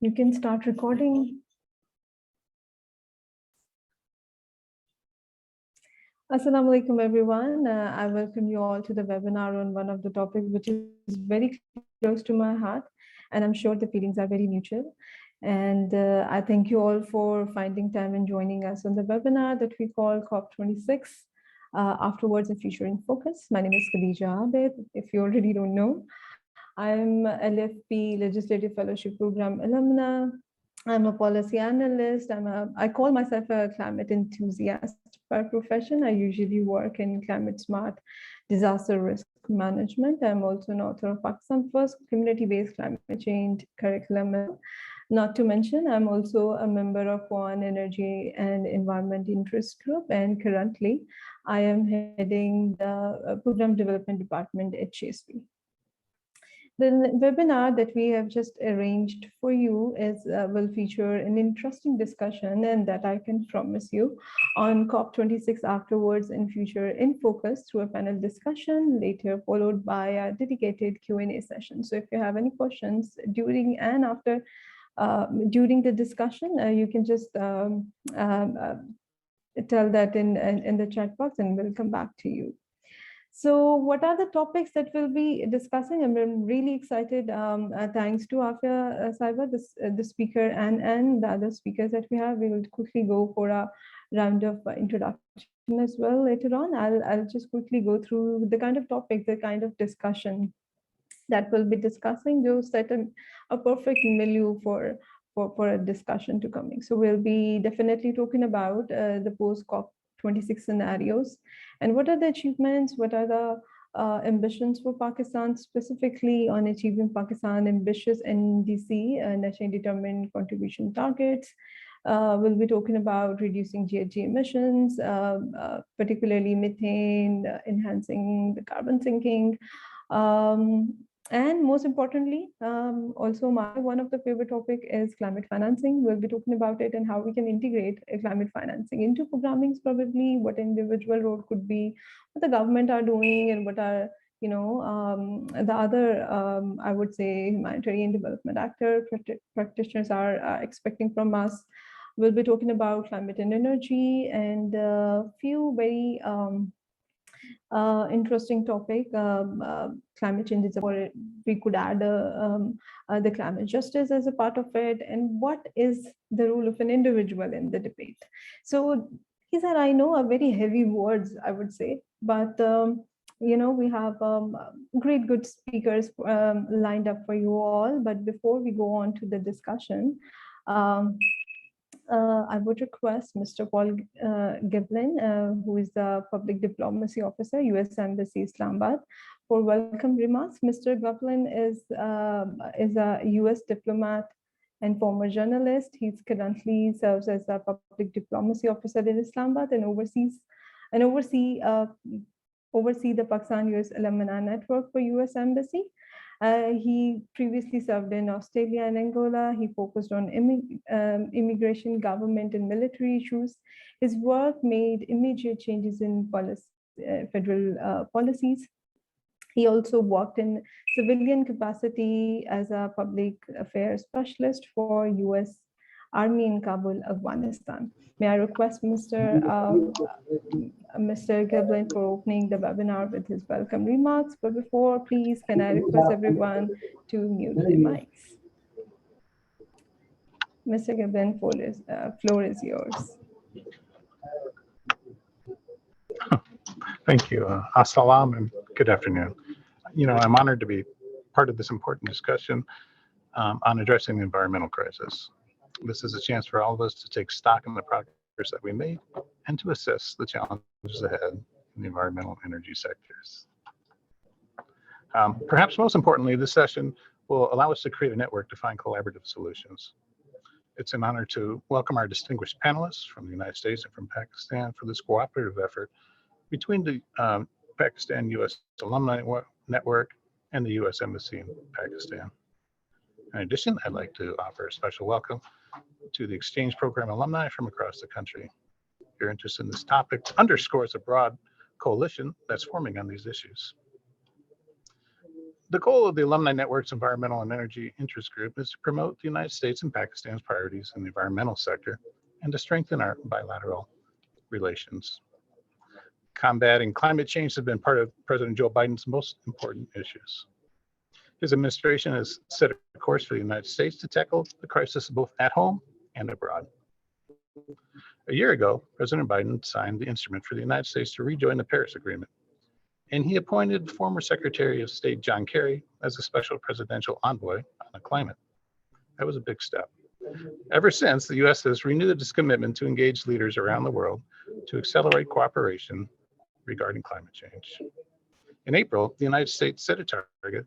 You can start recording. Assalamu alaikum, everyone. I welcome you all to the webinar on one of the topics which is very close to my heart, and I'm sure the feelings are very mutual. And I thank you all for finding time and joining us on the webinar that we call COP26 Afterwards and Future in Focus. My name is Khadija Abid. If you already don't know, I'm LFP Legislative Fellowship Program alumna. I'm a policy analyst. I call myself a climate enthusiast by profession. I usually work in climate smart disaster risk management. I'm also an author of Pakistan's first community-based climate change curriculum. Not to mention, I'm also a member of PUAN Energy and Environment Interest Group, and currently I am heading the Program Development Department at CHSP. The webinar that we have just arranged for you will feature an interesting discussion, and that I can promise you, on COP26 Afterwards and Future in Focus through a panel discussion, later followed by a dedicated Q&A session. So if you have any questions during and after during the discussion, you can just tell that in the chat box and we'll come back to you. So what are the topics that we'll be discussing? I'm really excited. Thanks to Afia Salam, the speaker, and the other speakers that we have. We will quickly go for a round of introduction as well later on. I'll just quickly go through the kind of topic, the kind of discussion that we'll be discussing. They'll set a perfect milieu for a discussion to coming. So we'll be definitely talking about the post-COP26 scenarios, and what are the achievements, what are the ambitions for Pakistan, specifically on achieving Pakistan ambitious NDC, nationally determined contribution targets. We'll be talking about reducing GHG emissions, particularly methane, enhancing the carbon sinking, and most importantly, also one of the favorite topic is climate financing. We'll be talking about it and how we can integrate climate financing into programmings, probably what individual role could be, what the government are doing, and what are the other, I would say, humanitarian development actor practitioners are expecting from us. We'll be talking about climate and energy, and a few very interesting topic. Climate change is, or we could add the climate justice as a part of it, and what is the role of an individual in the debate. So these are, I know, are very heavy words, I would say, but we have great good speakers lined up for you all. But before we go on to the discussion, I would request Mr. Paul Giblin, who is the Public Diplomacy Officer, U.S. Embassy, Islamabad, for welcome remarks. Mr. Giblin is a U.S. diplomat and former journalist. He currently serves as a Public Diplomacy Officer in Islamabad and oversee the Pakistan-U.S. alumni network for U.S. Embassy. He previously served in Australia and Angola. He focused on immigration, government, and military issues. His work made immediate changes in federal policies. He also worked in civilian capacity as a public affairs specialist for U.S. Army in Kabul, Afghanistan. May I request Mr. Giblin for opening the webinar with his welcome remarks. But before, please, can I request everyone to mute their mics. Mr. Giblin, floor is yours. Thank you. As-salam and good afternoon. I'm honored to be part of this important discussion on addressing the environmental crisis. This is a chance for all of us to take stock in the progress that we made and to assess the challenges ahead in the environmental and energy sectors. Perhaps most importantly, this session will allow us to create a network to find collaborative solutions. It's an honor to welcome our distinguished panelists from the United States and from Pakistan for this cooperative effort between the Pakistan-U.S. Alumni Network and the U.S. Embassy in Pakistan. In addition, I'd like to offer a special welcome to the exchange program alumni from across the country. Your interest in this topic underscores a broad coalition that's forming on these issues. The goal of the Alumni Network's Environmental and Energy Interest Group is to promote the United States and Pakistan's priorities in the environmental sector and to strengthen our bilateral relations. Combating climate change has been part of President Joe Biden's most important issues. His administration has set a course for the United States to tackle the crisis both at home and abroad. A year ago, President Biden signed the instrument for the United States to rejoin the Paris Agreement, and he appointed former Secretary of State John Kerry as a special presidential envoy on the climate. That was a big step. Ever since, the U.S. has renewed its commitment to engage leaders around the world to accelerate cooperation regarding climate change. In April, the United States set a target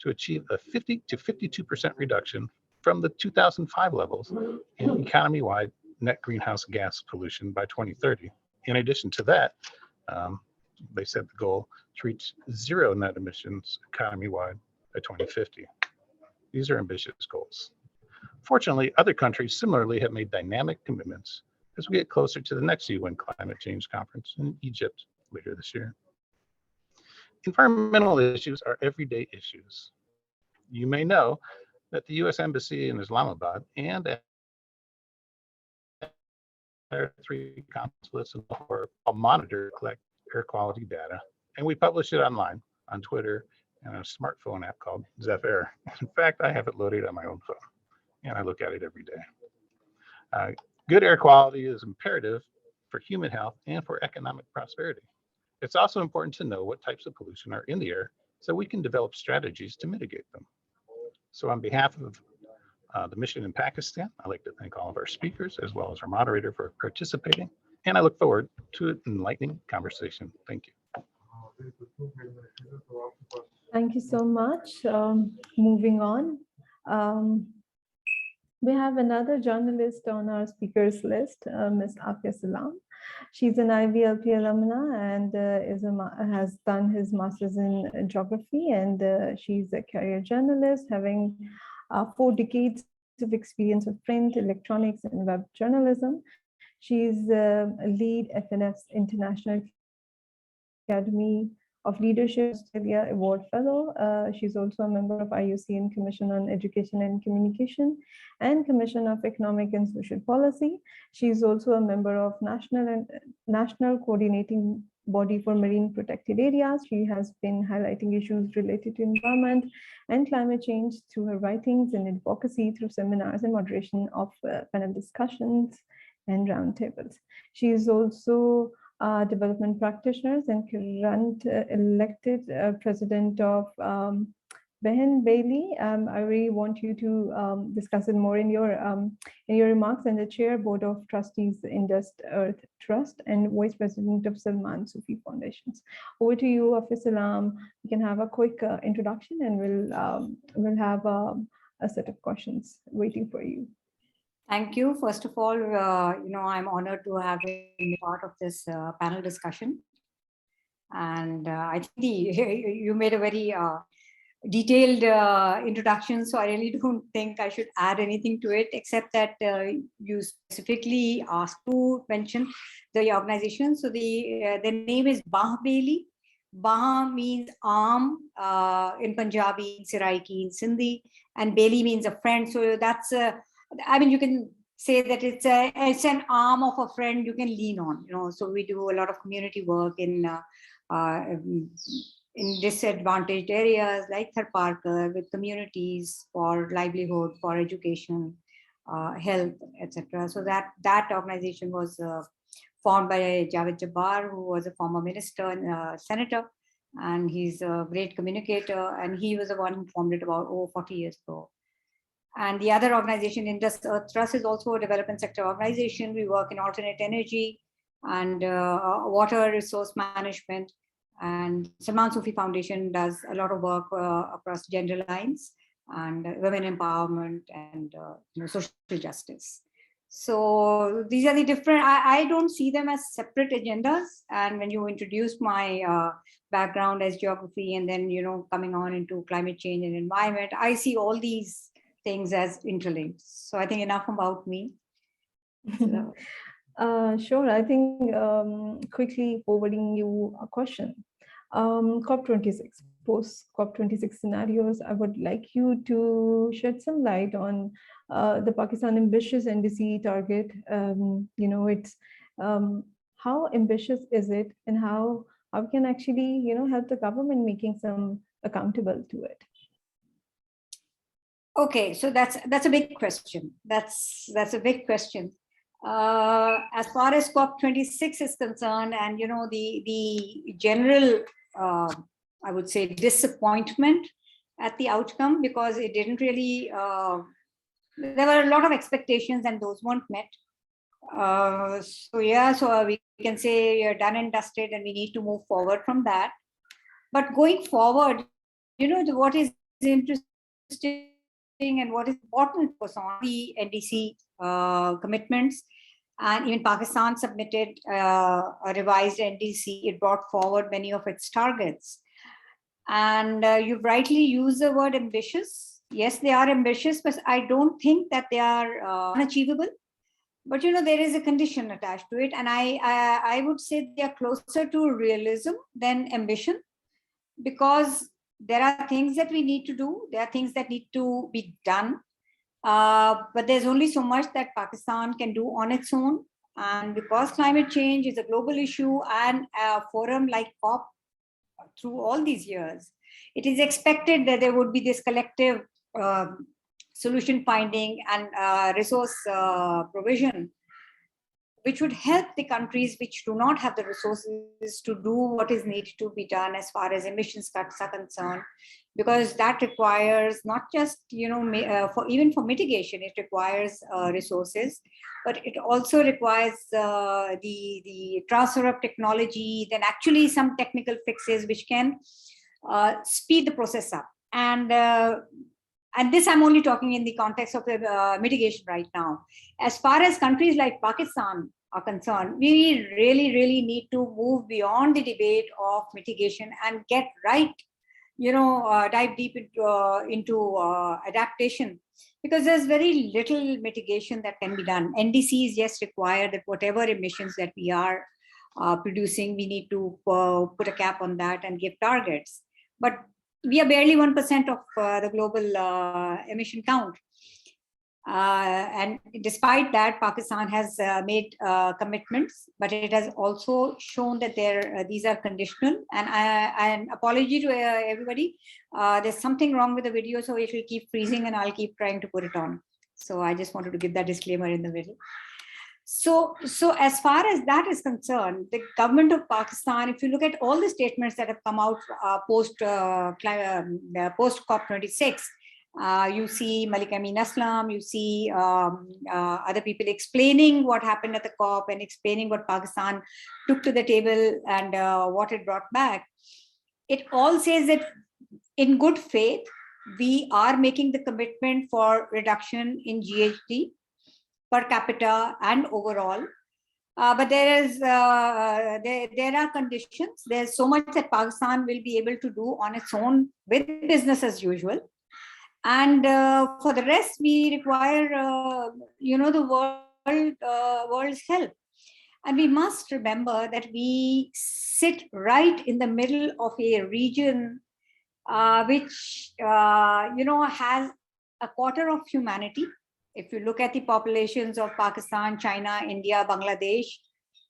to achieve a 50 to 52% reduction from the 2005 levels in economy-wide net greenhouse gas pollution by 2030. In addition to that, they set the goal to reach zero net emissions economy-wide by 2050. These are ambitious goals. Fortunately, other countries similarly have made dynamic commitments as we get closer to the next UN Climate Change Conference in Egypt later this year. Environmental issues are everyday issues. You may know that the U.S. Embassy in Islamabad and our 3 consulates in Lahore monitor, collect air quality data, and we publish it online on Twitter and a smartphone app called Zeph Air. In fact, I have it loaded on my own phone, and I look at it every day. Good air quality is imperative for human health and for economic prosperity. It's also important to know what types of pollution are in the air so we can develop strategies to mitigate them. So on behalf of the mission in Pakistan, I'd like to thank all of our speakers as well as our moderator for participating, and I look forward to an enlightening conversation. Thank you. Thank you so much. Moving on. We have another journalist on our speakers list, Ms. Afia Salam. She's an IVLP alumna and has done his master's in geography, and she's a career journalist having 4 decades of experience with print, electronics, and web journalism. She's a lead FNF's International Academy of Leadership Australia Award Fellow. She's also a member of IUCN Commission on Education and Communication and Commission of Economic and Social Policy. She's also a member of National Coordinating Body for Marine Protected Areas. She has been highlighting issues related to environment and climate change through her writings and advocacy through seminars and moderation of panel discussions and roundtables. She is also development practitioners and current elected president of Behan Bailey. I really want you to discuss it more in your remarks, and the chair board of trustees Indus Earth Trust and vice president of Salman Sufi Foundations. Over to you, Afia Salam. We can have a quick introduction, and we'll have a set of questions waiting for you. Thank you. First of all, I'm honored to have been part of this panel discussion. And I think you made a very detailed introduction, so I really don't think I should add anything to it, except that you specifically asked to mention the organization. So the name is Bah Bailey. Bah means arm in Punjabi, Saraiki in Sindhi, and Bailey means a friend. So that's I mean, you can say that it's an arm of a friend you can lean on. So we do a lot of community work in disadvantaged areas like Tharparkar with communities for livelihood, for education, health, etc. So that organization was formed by Javed Jabbar, who was a former minister and senator, and he's a great communicator, and he was the one who formed it about 40 years ago. And the other organization, Indus Earth Trust, is also a development sector organization. We work in alternate energy and water resource management. And Salman Sufi Foundation does a lot of work across gender lines and women empowerment and social justice. So these are the different, I don't see them as separate agendas. And when you introduced my background as geography and then, coming on into climate change and environment, I see all these things as interlinked. So I think enough about me. So. Sure. I think quickly forwarding you a question. COP26, post-COP26 scenarios, I would like you to shed some light on the Pakistan ambitious NDC target. It's how ambitious is it, and how can actually help the government making some accountable to it? Okay, so that's a big question. That's a big question. As far as COP26 is concerned, and the general, I would say, disappointment at the outcome, because it didn't really. There were a lot of expectations, and those weren't met. So we can say you're done and dusted, and we need to move forward from that. But going forward, what is interesting and what is important was on the NDC commitments, and even Pakistan submitted a revised NDC. It brought forward many of its targets, and you've rightly used the word ambitious. Yes, they are ambitious, but I don't think that they are unachievable. But there is a condition attached to it, and I would say they are closer to realism than ambition, because there are things that we need to do. There are things that need to be done. But there's only so much that Pakistan can do on its own. And because climate change is a global issue, and a forum like COP through all these years, it is expected that there would be this collective solution finding and resource provision, which would help the countries which do not have the resources to do what is needed to be done as far as emissions cuts are concerned, because that requires not just, even for mitigation, it requires resources, but it also requires the transfer of technology, then actually some technical fixes which can speed the process up. And this I'm only talking in the context of the mitigation right now. As far as countries like Pakistan are concerned, we really, really need to move beyond the debate of mitigation and get right, dive deep into adaptation, because there's very little mitigation that can be done. NDCs, yes, require that whatever emissions that we are producing, we need to put a cap on that and give targets. But we are barely 1% of the global emission count. And despite that, Pakistan has made commitments, but it has also shown that these are conditional. And an apology to everybody. There's something wrong with the video, so it will keep freezing, and I'll keep trying to put it on. So I just wanted to give that disclaimer in the middle. So as far as that is concerned, the government of Pakistan, if you look at all the statements that have come out post COP26, you see Malik Amin Aslam, you see other people explaining what happened at the COP and explaining what Pakistan took to the table and what it brought back. It all says that in good faith, we are making the commitment for reduction in GHG per capita and overall. But there are conditions. There's so much that Pakistan will be able to do on its own with business as usual. And for the rest, we require, the world's help. And we must remember that we sit right in the middle of a region which, has a quarter of humanity. If you look at the populations of Pakistan, China, India, Bangladesh,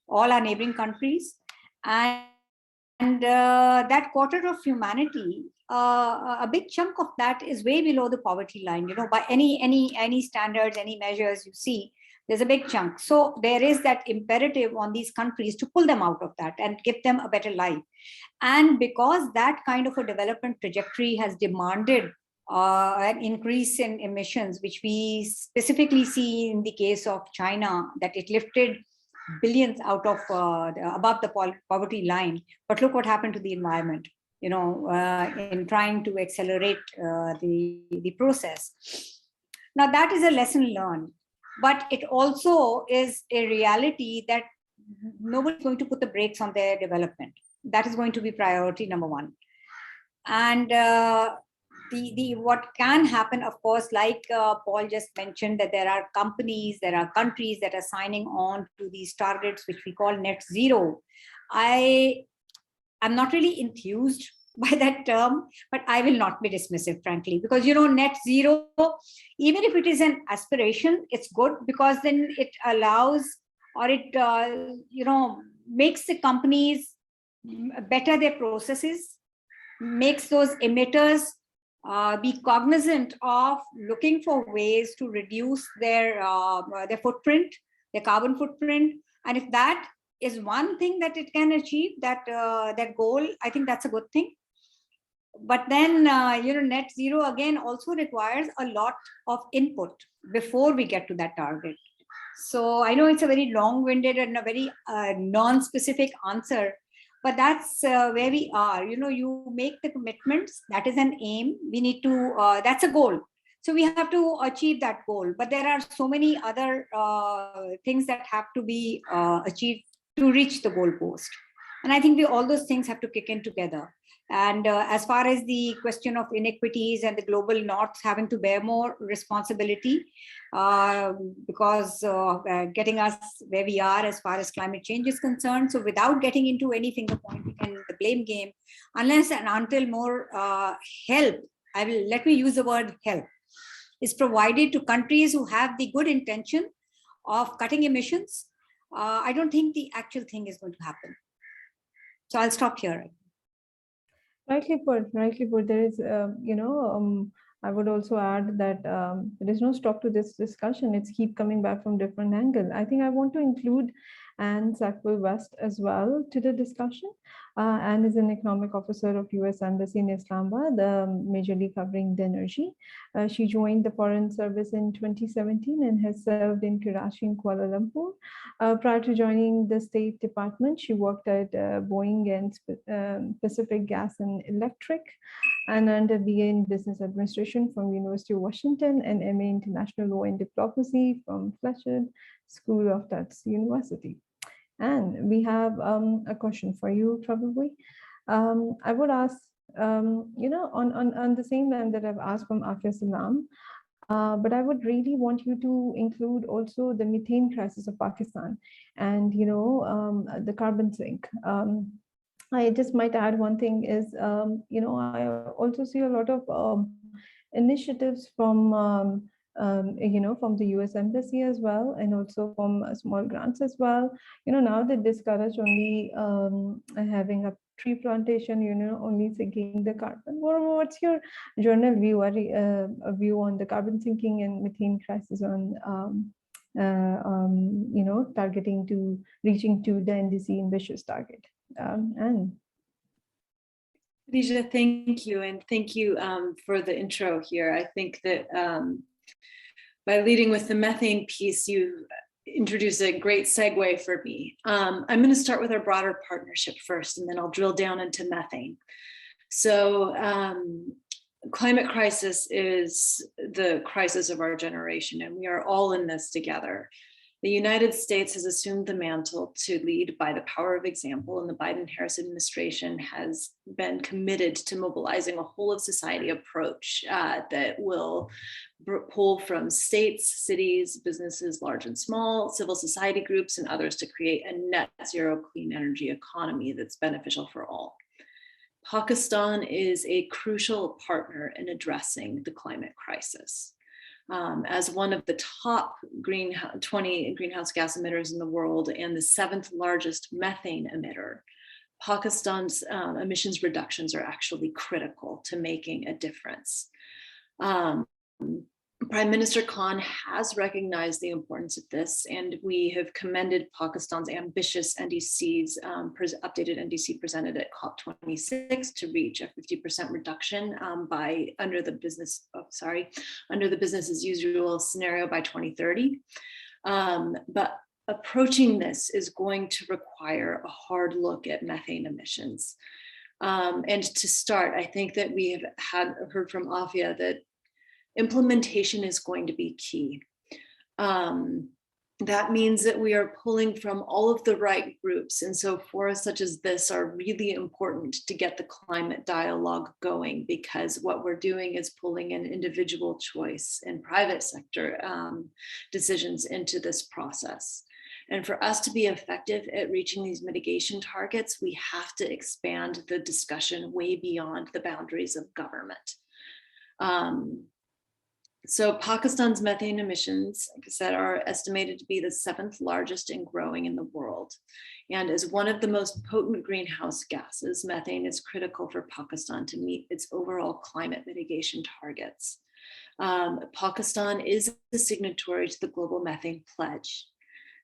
all our neighboring countries, and that quarter of humanity, a big chunk of that is way below the poverty line. By any standards, any measures you see, there's a big chunk. So there is that imperative on these countries to pull them out of that and give them a better life. And because that kind of a development trajectory has demanded an increase in emissions, which we specifically see in the case of China, that it lifted billions out of above the poverty line. But look what happened to the environment, in trying to accelerate the process. Now that is a lesson learned, but it also is a reality that nobody's going to put the brakes on their development. That is going to be priority number one. And what can happen, of course, like Paul just mentioned, that there are companies, there are countries that are signing on to these targets, which we call net zero. I'm not really enthused by that term, but I will not be dismissive, frankly, because, net zero, even if it is an aspiration, it's good because then it allows, or it, makes the companies better their processes, makes those emitters be cognizant of looking for ways to reduce their footprint, their carbon footprint. And if that is one thing that it can achieve, that goal, I think that's a good thing. But then, net zero again also requires a lot of input before we get to that target. So I know it's a very long-winded and a very non-specific answer, but that's where we are. You make the commitments, that is an aim. We need to, that's a goal. So we have to achieve that goal. But there are so many other things that have to be achieved to reach the goal post. And I think all those things have to kick in together. And as far as the question of inequities and the global north having to bear more responsibility, because getting us where we are as far as climate change is concerned. So without getting into any finger pointing and the blame game, unless and until more help, let me use the word help, is provided to countries who have the good intention of cutting emissions, I don't think the actual thing is going to happen. So I'll stop here. Rightly put. There is, I would also add that there is no stop to this discussion. It's keep coming back from different angle. I think I want to include Anne Sackville-West as well to the discussion. Anne is an economic officer of U.S. Embassy in Islamabad, majorly covering the energy. She joined the Foreign Service in 2017 and has served in Karachi and Kuala Lumpur. Prior to joining the State Department, she worked at Boeing and Pacific Gas and Electric, and earned a BA in Business Administration from University of Washington and MA International Law and Diplomacy from Fletcher School of Tufts University. And we have a question for you, probably. I would ask, on the same line that I've asked from Afia Salam, but I would really want you to include also the methane crisis of Pakistan and, the carbon sink. I just might add one thing is, I also see a lot of initiatives from from the US Embassy as well, and also from small grants as well. Now they discourage only having a tree plantation, only sinking the carbon. What's your general view, a view on the carbon sinking and methane crisis on, targeting to reaching to the NDC ambitious target? And Khadija, thank you. And thank you for the intro here. I think that by leading with the methane piece, you introduced a great segue for me. I'm going to start with our broader partnership first, and then I'll drill down into methane. So climate crisis is the crisis of our generation, and we are all in this together. The United States has assumed the mantle to lead by the power of example, and the Biden-Harris administration has been committed to mobilizing a whole of society approach that will pull from states, cities, businesses, large and small, civil society groups, and others to create a net zero clean energy economy that's beneficial for all. Pakistan is a crucial partner in addressing the climate crisis. As one of the top 20 greenhouse gas emitters in the world and the 7th largest methane emitter, Pakistan's emissions reductions are actually critical to making a difference. Prime Minister Khan has recognized the importance of this, and we have commended Pakistan's ambitious NDCs, updated NDC presented at COP26 to reach a 50% reduction under the business as usual scenario by 2030. But approaching this is going to require a hard look at methane emissions. And to start, I think that we have heard from Afia that implementation is going to be key. That means that we are pulling from all of the right groups. And so forums such as this are really important to get the climate dialogue going, because what we're doing is pulling in individual choice and private sector decisions into this process. And for us to be effective at reaching these mitigation targets, we have to expand the discussion way beyond the boundaries of government. So Pakistan's methane emissions, like I said, are estimated to be the 7th largest and growing in the world. And as one of the most potent greenhouse gases, methane is critical for Pakistan to meet its overall climate mitigation targets. Pakistan is a signatory to the Global Methane Pledge.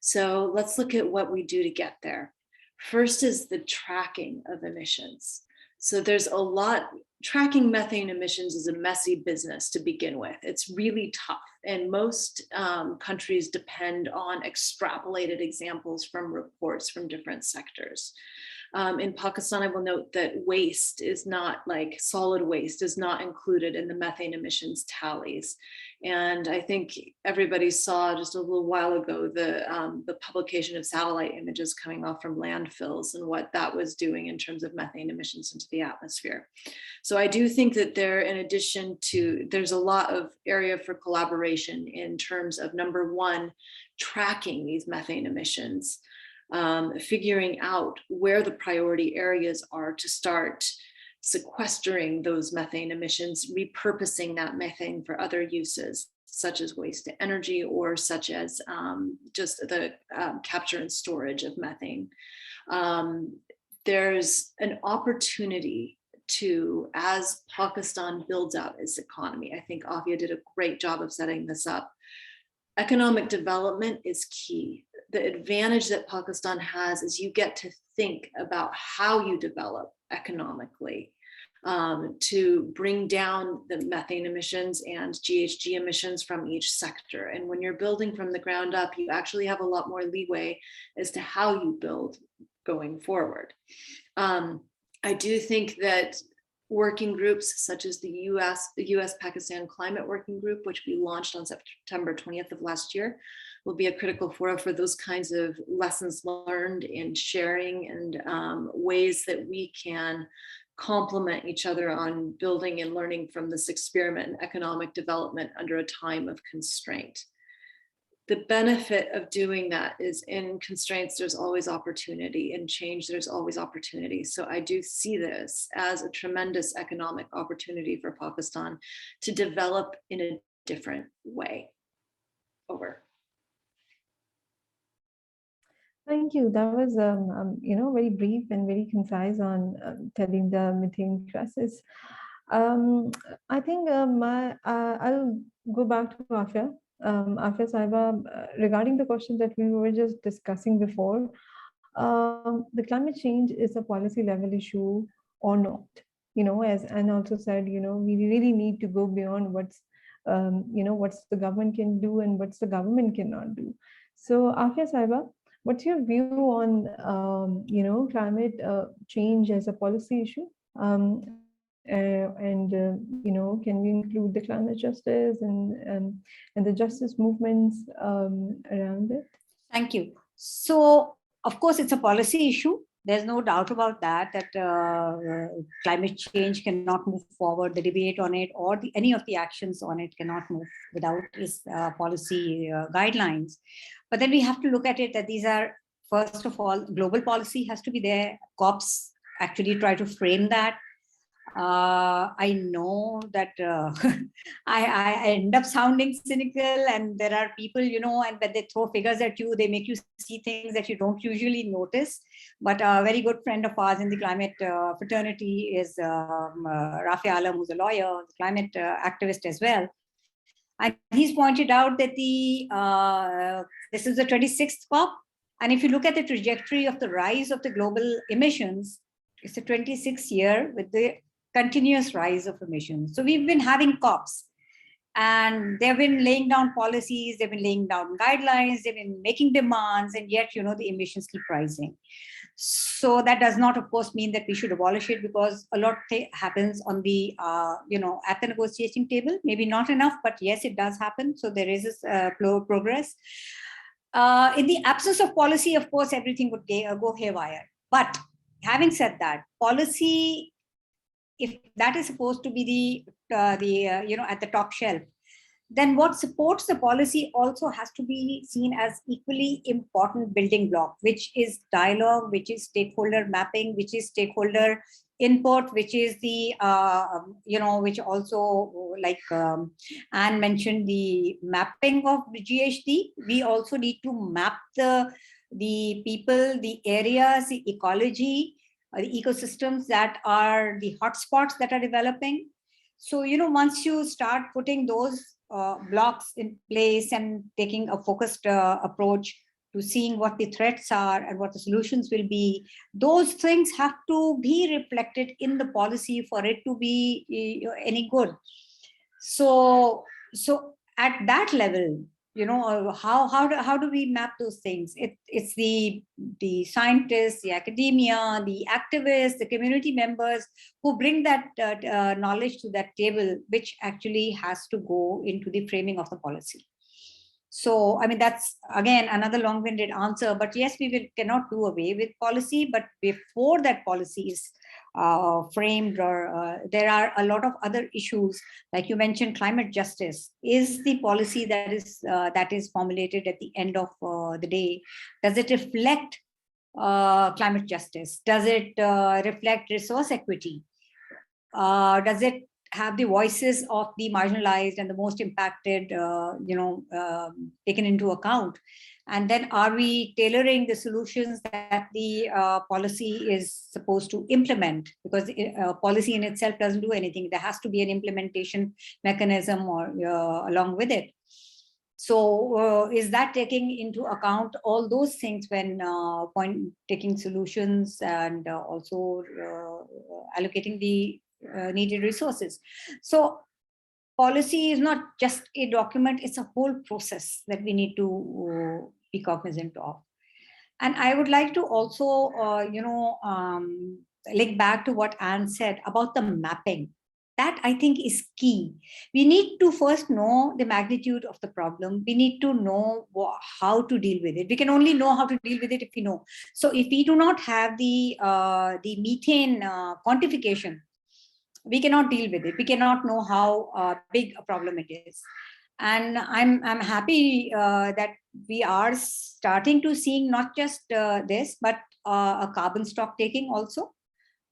So let's look at what we do to get there. First is the tracking of emissions. So there's a lot, tracking methane emissions is a messy business to begin with. It's really tough. And most countries depend on extrapolated examples from reports from different sectors. In Pakistan, I will note that waste is not, like solid waste is not included in the methane emissions tallies. And I think everybody saw just a little while ago the publication of satellite images coming off from landfills and what that was doing in terms of methane emissions into the atmosphere. So I do think that there, in addition to, there's a lot of area for collaboration in terms of, number one, tracking these methane emissions. Figuring out where the priority areas are to start sequestering those methane emissions, repurposing that methane for other uses, such as waste to energy or such as just the capture and storage of methane. There's an opportunity to, as Pakistan builds out its economy, I think Afia did a great job of setting this up. Economic development is key. The advantage that Pakistan has is you get to think about how you develop economically to bring down the methane emissions and GHG emissions from each sector. And when you're building from the ground up, you actually have a lot more leeway as to how you build going forward. I do think that working groups such as the US-Pakistan Climate Working Group, which we launched on September 20th of last year, will be a critical forum for those kinds of lessons learned and sharing and ways that we can complement each other on building and learning from this experiment in economic development under a time of constraint. The benefit of doing that is, in constraints, there's always opportunity. In change, there's always opportunity. So I do see this as a tremendous economic opportunity for Pakistan to develop in a different way. Over. Thank you. That was, very brief and very concise on telling the methane crisis. I think I'll go back to Afia. Afia Sahiba, regarding the question that we were just discussing before, the climate change is a policy level issue or not? As Anne also said, we really need to go beyond what's the government can do and what's the government cannot do. So Afia Sahiba, what's your view on, climate change as a policy issue? Can we include the climate justice and the justice movements around it? Thank you. So, of course, it's a policy issue. There's no doubt about that climate change cannot move forward. The debate on it or any of the actions on it cannot move without its policy guidelines. But then we have to look at it that these are, first of all, global policy has to be there. COPs actually try to frame that. I know that I end up sounding cynical, and there are people, and when they throw figures at you, they make you see things that you don't usually notice. But a very good friend of ours in the climate fraternity is Rafi Alam, who's a lawyer, climate activist as well. And he's pointed out that this is the 26th COP. And if you look at the trajectory of the rise of the global emissions, it's a 26th year with the continuous rise of emissions. So we've been having COPs, and they've been laying down policies, they've been laying down guidelines, they've been making demands, and yet, the emissions keep rising. So that does not, of course, mean that we should abolish it, because a lot happens on the, at the negotiating table. Maybe not enough, but yes, it does happen. So there is this progress. In the absence of policy, of course, everything would go haywire. But having said that, policy, if that is supposed to be the at the top shelf, then what supports the policy also has to be seen as equally important building block, which is dialogue, which is stakeholder mapping, which is stakeholder input, which is the, which also, like Anne mentioned, the mapping of the GHD. We also need to map the people, the areas, the ecology, the ecosystems that are the hotspots that are developing. So, once you start putting those blocks in place and taking a focused approach to seeing what the threats are and what the solutions will be, those things have to be reflected in the policy for it to be any good. So at that level, how do we map those things? It's the scientists, the academia, the activists, the community members who bring that knowledge to that table, which actually has to go into the framing of the policy. So, I mean, that's again another long-winded answer, but yes, we cannot do away with policy, but before that policy is framed, or there are a lot of other issues, like you mentioned, climate justice. Is the policy that is formulated at the end of the day, does it reflect climate justice? Does it reflect resource equity? Does it have the voices of the marginalized and the most impacted, taken into account? And then are we tailoring the solutions that the policy is supposed to implement? Because policy in itself doesn't do anything. There has to be an implementation mechanism or along with it. So is that taking into account all those things when taking solutions and also allocating the needed resources? So policy is not just a document, it's a whole process that we need to be cognizant of. And I would like to also, link back to what Anne said about the mapping. That I think is key. We need to first know the magnitude of the problem. We need to know how to deal with it. We can only know how to deal with it if we know. So if we do not have the methane quantification, we cannot deal with it. We cannot know how big a problem it is. And I'm happy that we are starting to seeing not just this, but a carbon stock taking also.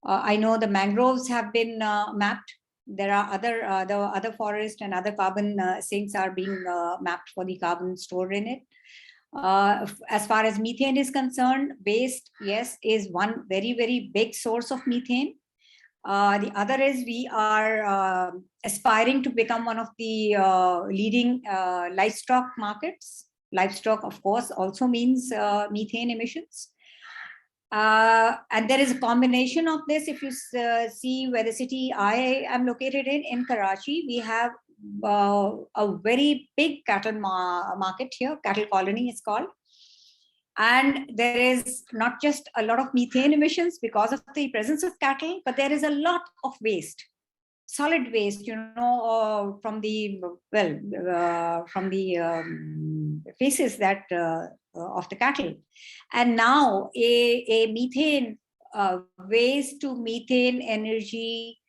I know the mangroves have been mapped. There are other forests and other carbon sinks are being mapped for the carbon stored in it. As far as methane is concerned, waste, yes, is one very, very big source of methane. The other is we are aspiring to become one of the leading livestock markets. Livestock, of course, also means methane emissions. And there is a combination of this. If you see where the city I am located in Karachi, we have a very big cattle market here, cattle colony is called. And there is not just a lot of methane emissions because of the presence of cattle, but there is a lot of waste, solid waste, from the faces that of the cattle. And now a methane waste to methane energy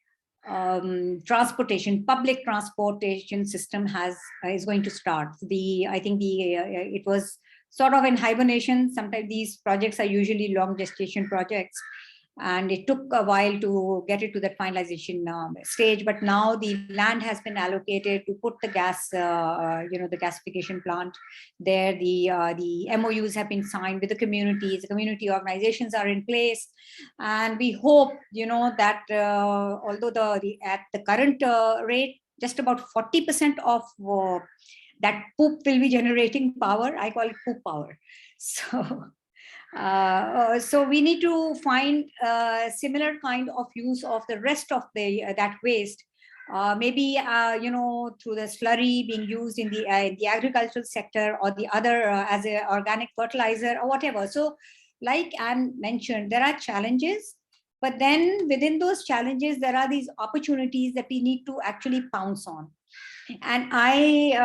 transportation, public transportation system is going to start. I think it was sort of in hibernation. Sometimes these projects are usually long gestation projects, and it took a while to get it to that finalization stage. But now the land has been allocated to put the gas, the gasification plant there. The MOUs have been signed with the communities. The community organizations are in place, and we hope, that although at the current rate, just about 40% of that poop will be generating power. I call it poop power. So we need to find a similar kind of use of the rest of that waste. Maybe through the slurry being used in the agricultural sector, or the other as an organic fertilizer or whatever. So, like Anne mentioned, there are challenges, but then within those challenges, there are these opportunities that we need to actually pounce on. And I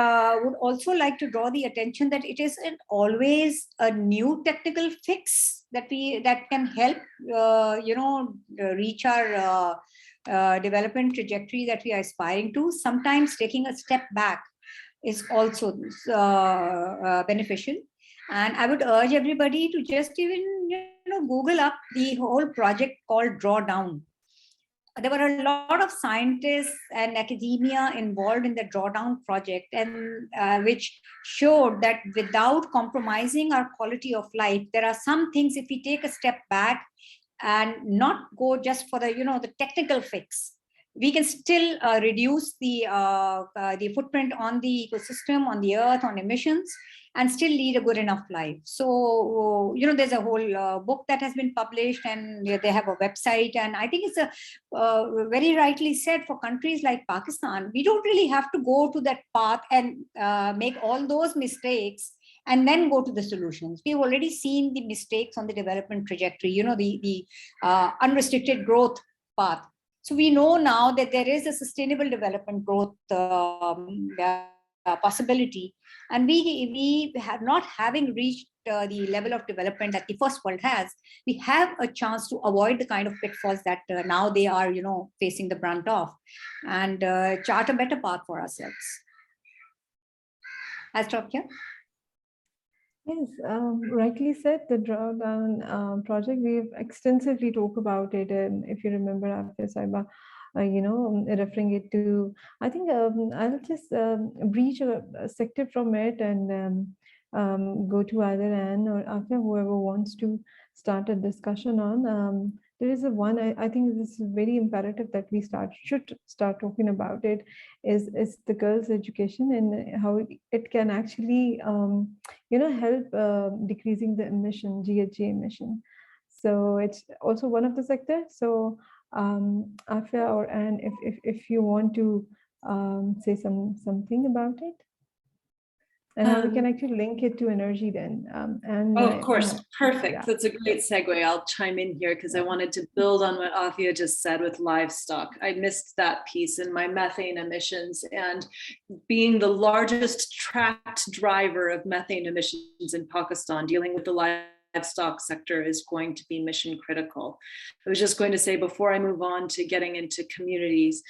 would also like to draw the attention that it isn't always a new technical fix that can help reach our development trajectory that we are aspiring to. Sometimes taking a step back is also beneficial. And I would urge everybody to just even Google up the whole project called Drawdown. There were a lot of scientists and academia involved in the Drawdown project, and which showed that without compromising our quality of life, there are some things, if we take a step back and not go just for the the technical fix, we can still reduce the footprint on the ecosystem, on the earth, on emissions, and still lead a good enough life. So, there's a whole book that has been published, and they have a website. And I think it's very rightly said, for countries like Pakistan, we don't really have to go to that path and make all those mistakes and then go to the solutions. We've already seen the mistakes on the development trajectory, the unrestricted growth path. So we know now that there is a sustainable development growth possibility, and we have not having reached the level of development that the first world has. We have a chance to avoid the kind of pitfalls that now they are, facing the brunt of, and chart a better path for ourselves. I'll stop here. Yes, rightly said, the Drawdown project, we've extensively talked about it. And if you remember, Afia Saiba, referring it to, I think I'll just breach a sector from it and go to either Anne or Afia, whoever wants to start a discussion on. There is one, I think this is very imperative that we should start talking about it, is the girls' education and how it can actually, help decreasing the GHG emission. So it's also one of the sectors. So Afia or Anne, if you want to say something about it. And how we can actually link it to energy then. Of course, perfect. Yeah. That's a great segue. I'll chime in here because I wanted to build on what Afia just said with livestock. I missed that piece in my methane emissions, and being the largest tracked driver of methane emissions in Pakistan, dealing with the livestock sector is going to be mission critical. I was just going to say, before I move on to getting into communities,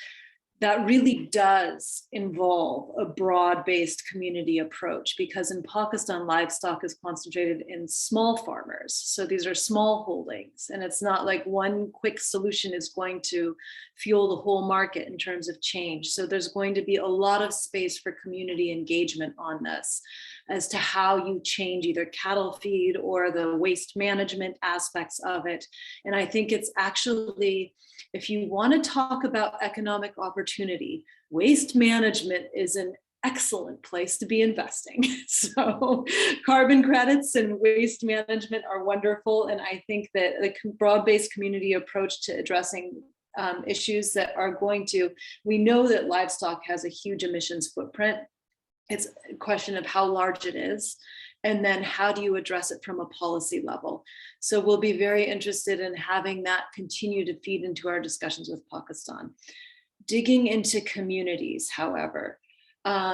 that really does involve a broad-based community approach, because in Pakistan, livestock is concentrated in small farmers. So these are small holdings, and it's not like one quick solution is going to fuel the whole market in terms of change. So there's going to be a lot of space for community engagement on this, as to how you change either cattle feed or the waste management aspects of it. And I think it's actually, if you want to talk about economic opportunity, waste management is an excellent place to be investing. So carbon credits and waste management are wonderful. And I think that the broad-based community approach to addressing issues that are going to, we know that livestock has a huge emissions footprint. It's a question of how large it is, and then how do you address it from a policy level. So we'll be very interested in having that continue to feed into our discussions with Pakistan. Digging into communities, however,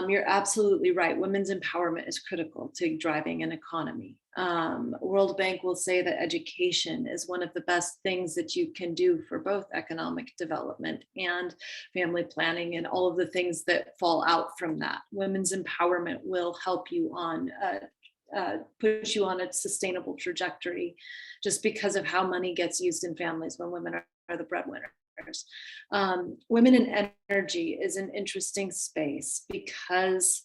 you're absolutely right. Women's empowerment is critical to driving an economy. World Bank will say that education is one of the best things that you can do for both economic development and family planning and all of the things that fall out from that. Women's empowerment will help you on push you on a sustainable trajectory, just because of how money gets used in families when women are the breadwinners. Women in energy is an interesting space, because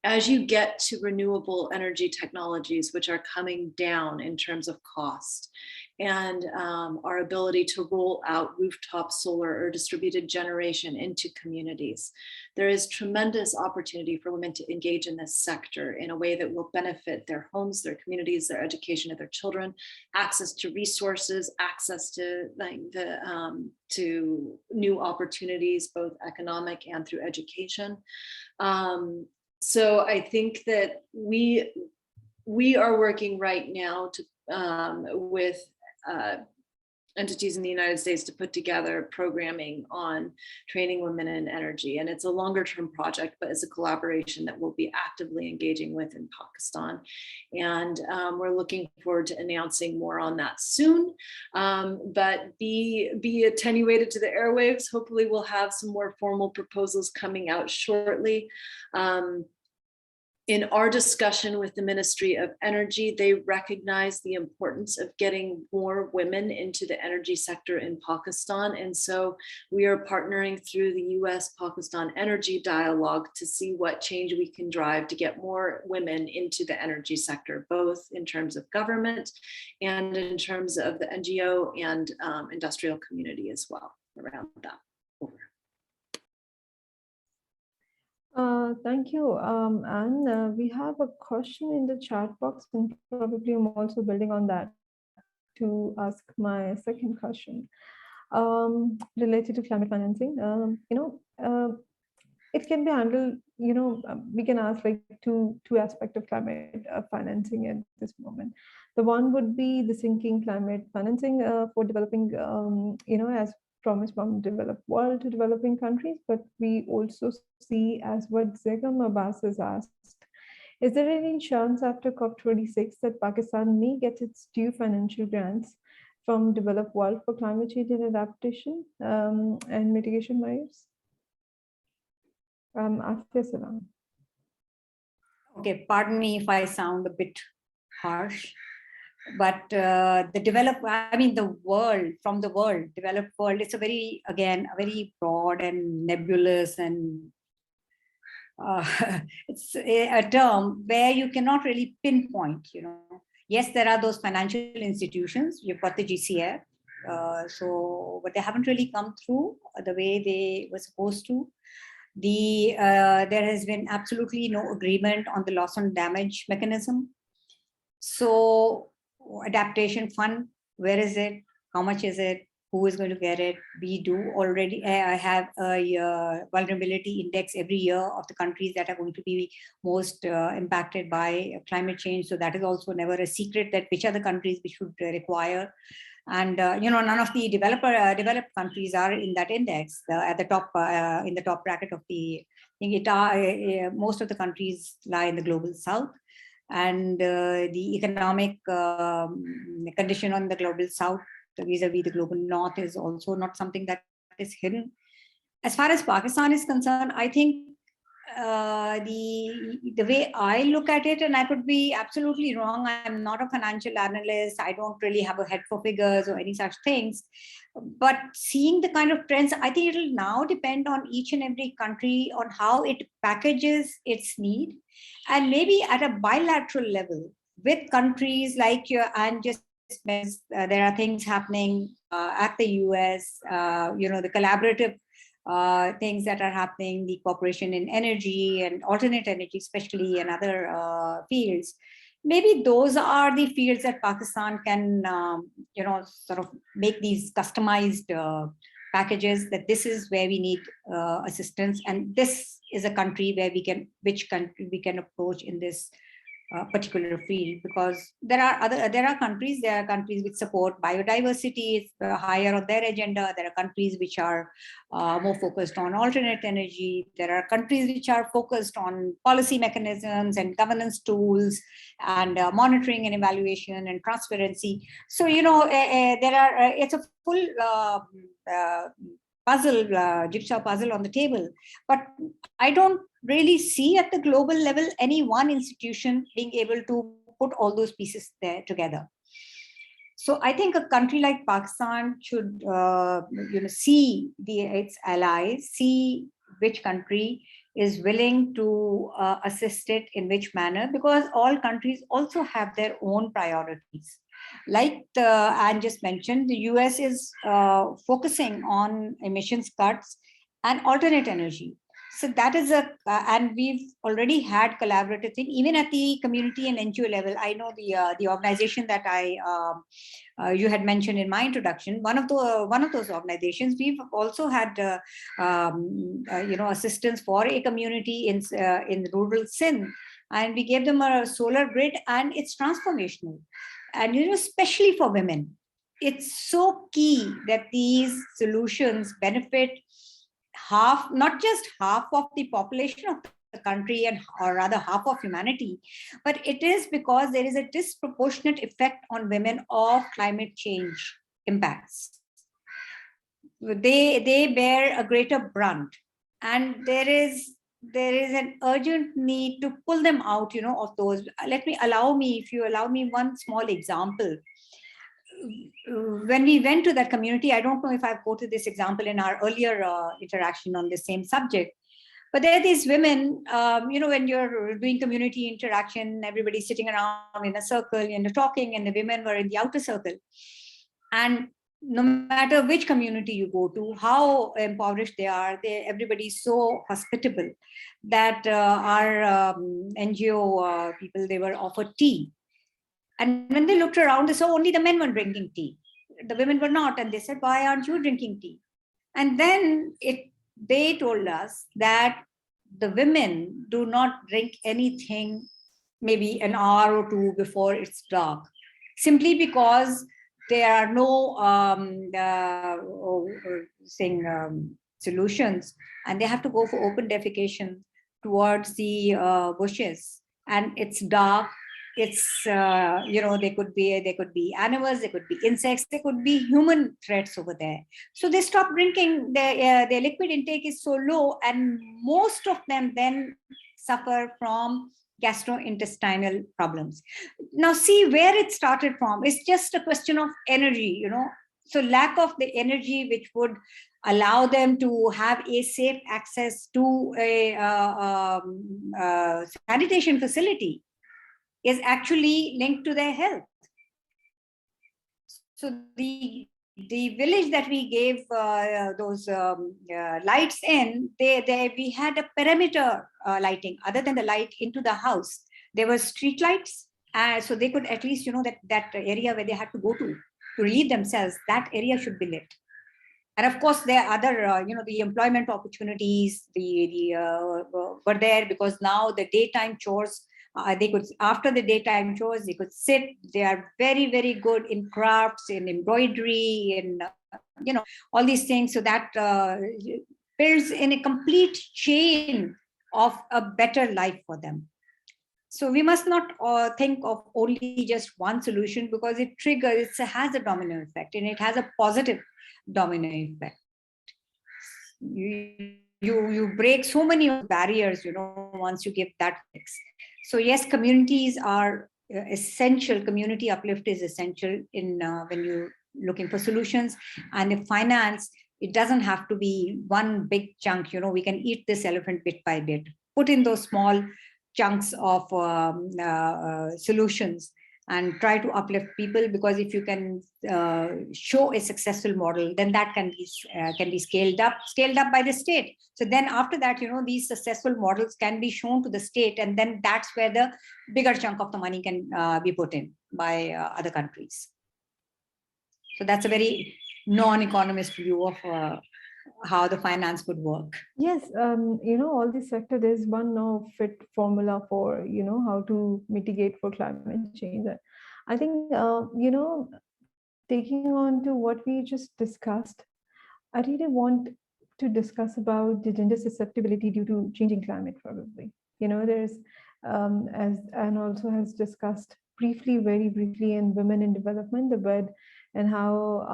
as you get to renewable energy technologies, which are coming down in terms of cost, and our ability to roll out rooftop solar or distributed generation into communities, there is tremendous opportunity for women to engage in this sector in a way that will benefit their homes, their communities, their education of their children, access to resources, access to to new opportunities, both economic and through education. So I think that we are working right now to with entities in the United States to put together programming on training women in energy. And it's a longer term project, but it's a collaboration that we'll be actively engaging with in Pakistan. And we're looking forward to announcing more on that soon. But be attenuated to the airwaves. Hopefully we'll have some more formal proposals coming out shortly. In our discussion with the Ministry of Energy, they recognize the importance of getting more women into the energy sector in Pakistan. And so we are partnering through the U.S.-Pakistan Energy Dialogue to see what change we can drive to get more women into the energy sector, both in terms of government and in terms of the NGO and industrial community as well around that. Over. Thank you, Anne. We have a question in the chat box, and probably I'm also building on that to ask my second question related to climate financing. It can be handled, we can ask like two aspects of climate financing at this moment. The one would be the sinking climate financing for developing, as promised from developed world to developing countries, but we also see, as what Zegam Abbas has asked, is there any chance after COP26 that Pakistan may get its due financial grants from developed world for climate change and adaptation and mitigation measures? Afia Salam. Okay, pardon me if I sound a bit harsh, but the developed world, it's a very broad and nebulous, and it's a term where you cannot really pinpoint, Yes, there are those financial institutions, you've got the GCF, but they haven't really come through the way they were supposed to. There has been absolutely no agreement on the loss and damage mechanism. So adaptation fund, where is it? How much is it? Who is going to get it? We do already have a vulnerability index every year of the countries that are going to be most impacted by climate change. So that is also never a secret that which are the countries we should require. And none of the developed countries are in that index at the top in the top bracket of the. Most of the countries lie in the global south, and the economic condition on the global south vis-a-vis the global north is also not something that is hidden. As far as Pakistan is concerned, I think the way I look at it, and I could be absolutely wrong, I'm not a financial analyst, I don't really have a head for figures or any such things, but seeing the kind of trends, I think it'll now depend on each and every country on how it packages its need, and maybe at a bilateral level with countries like Anne just mentioned, there are things happening at the US, the collaborative things that are happening, the cooperation in energy and alternate energy, especially, and other fields. Maybe those are the fields that Pakistan can, sort of make these customized packages, that this is where we need assistance, and this is a country where which country we can approach in this particular field, because there are countries which support biodiversity, it's higher on their agenda. There are countries which are more focused on alternate energy. There are countries which are focused on policy mechanisms and governance tools and monitoring and evaluation and transparency. So it's a full jigsaw puzzle on the table, but I don't really see at the global level any one institution being able to put all those pieces there together. So I think a country like Pakistan should see its allies, see which country is willing to assist it in which manner, because all countries also have their own priorities. Like Anne just mentioned, the US is focusing on emissions cuts and alternate energy. So that is and we've already had collaborative thing, even at the community and NGO level. I know the organization that you had mentioned in my introduction, one of those organizations, we've also had assistance for a community in rural Sindh, and we gave them a solar grid, and it's transformational. And especially for women, it's so key that these solutions benefit half, not just half of the population of the country, and or rather half of humanity, but it is because there is a disproportionate effect on women of climate change impacts. They bear a greater brunt, and there is an urgent need to pull them out, of those. If you allow me one small example. When we went to that community, I don't know if I've quoted this example in our earlier interaction on the same subject, but there are these women, when you're doing community interaction, everybody's sitting around in a circle and talking, and the women were in the outer circle. And no matter which community you go to, how impoverished they are, everybody's so hospitable that our NGO people, they were offered tea. And when they looked around, they saw only the men were drinking tea. The women were not. And they said, why aren't you drinking tea? And then they told us that the women do not drink anything maybe an hour or two before it's dark, simply because there are no solutions, and they have to go for open defecation towards the bushes, and it's dark. It's they could be animals, they could be insects, there could be human threats over there. So they stop drinking. Their liquid intake is so low, and most of them then suffer from gastrointestinal problems. Now see where it started from. It's just a question of energy, so lack of the energy which would allow them to have a safe access to a sanitation facility is actually linked to their health. So the village that we gave those lights in, we had a perimeter lighting other than the light into the house. There were street lights, so they could at least, that area where they had to go to relieve themselves, that area should be lit. And of course, there are other, the employment opportunities were there, because now the daytime chores, they could, after the daytime chores, they could sit. They are very, very good in crafts, in embroidery, in all these things. So that builds in a complete chain of a better life for them. So we must not think of only just one solution, because it has a domino effect, and it has a positive domino effect. You break so many barriers, once you give that fix. So yes, communities are essential. Community uplift is essential in when you're looking for solutions. And the finance, it doesn't have to be one big chunk. We can eat this elephant bit by bit. Put in those small chunks of solutions and try to uplift people, because if you can show a successful model, then that can be scaled up by the state. So then after that, these successful models can be shown to the state, and then that's where the bigger chunk of the money can be put in by other countries. So that's a very non-economist view of how the finance could work. Yes, all this sector, there's one no fit formula for, how to mitigate for climate change. I think, taking on to what we just discussed, I really want to discuss about the gender susceptibility due to changing climate, probably. There's, as Anne also has discussed very briefly in Women in Development, the WED, and how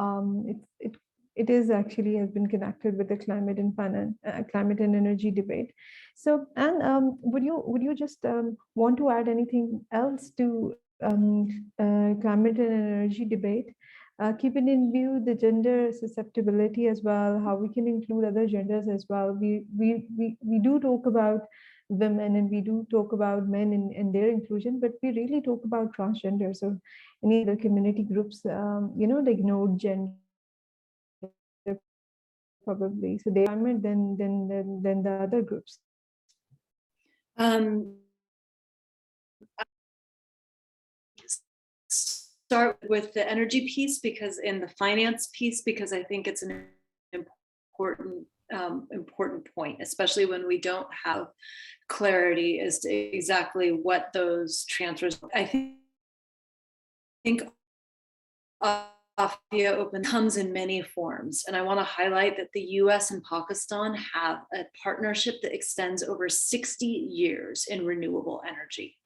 it is actually has been connected with the climate and energy debate. So, Anne, would you just want to add anything else to climate and energy debate? Keeping in view the gender susceptibility as well, how we can include other genders as well. We do talk about women, and we do talk about men and their inclusion, but we really talk about transgender. So any other community groups, the ignored gender, probably. So they are more than the other groups. Start with the energy piece, because in the finance piece, because I think it's an important point, especially when we don't have clarity as to exactly what those transfers. I think Afia Open comes in many forms. And I want to highlight that the US and Pakistan have a partnership that extends over 60 years in renewable energy.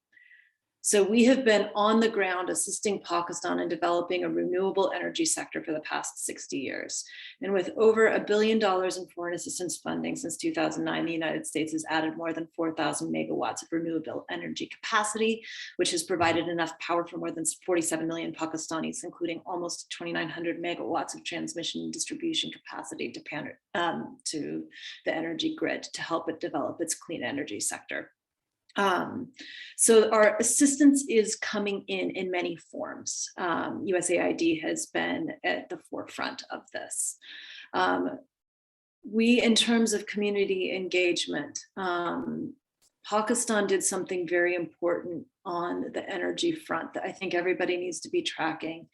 So we have been on the ground assisting Pakistan in developing a renewable energy sector for the past 60 years. And with over $1 billion in foreign assistance funding since 2009, the United States has added more than 4,000 megawatts of renewable energy capacity, which has provided enough power for more than 47 million Pakistanis, including almost 2,900 megawatts of transmission and distribution capacity to the energy grid to help it develop its clean energy sector. So our assistance is coming in many forms. USAID has been at the forefront of this. We, in terms of community engagement, Pakistan did something very important on the energy front that I think everybody needs to be tracking.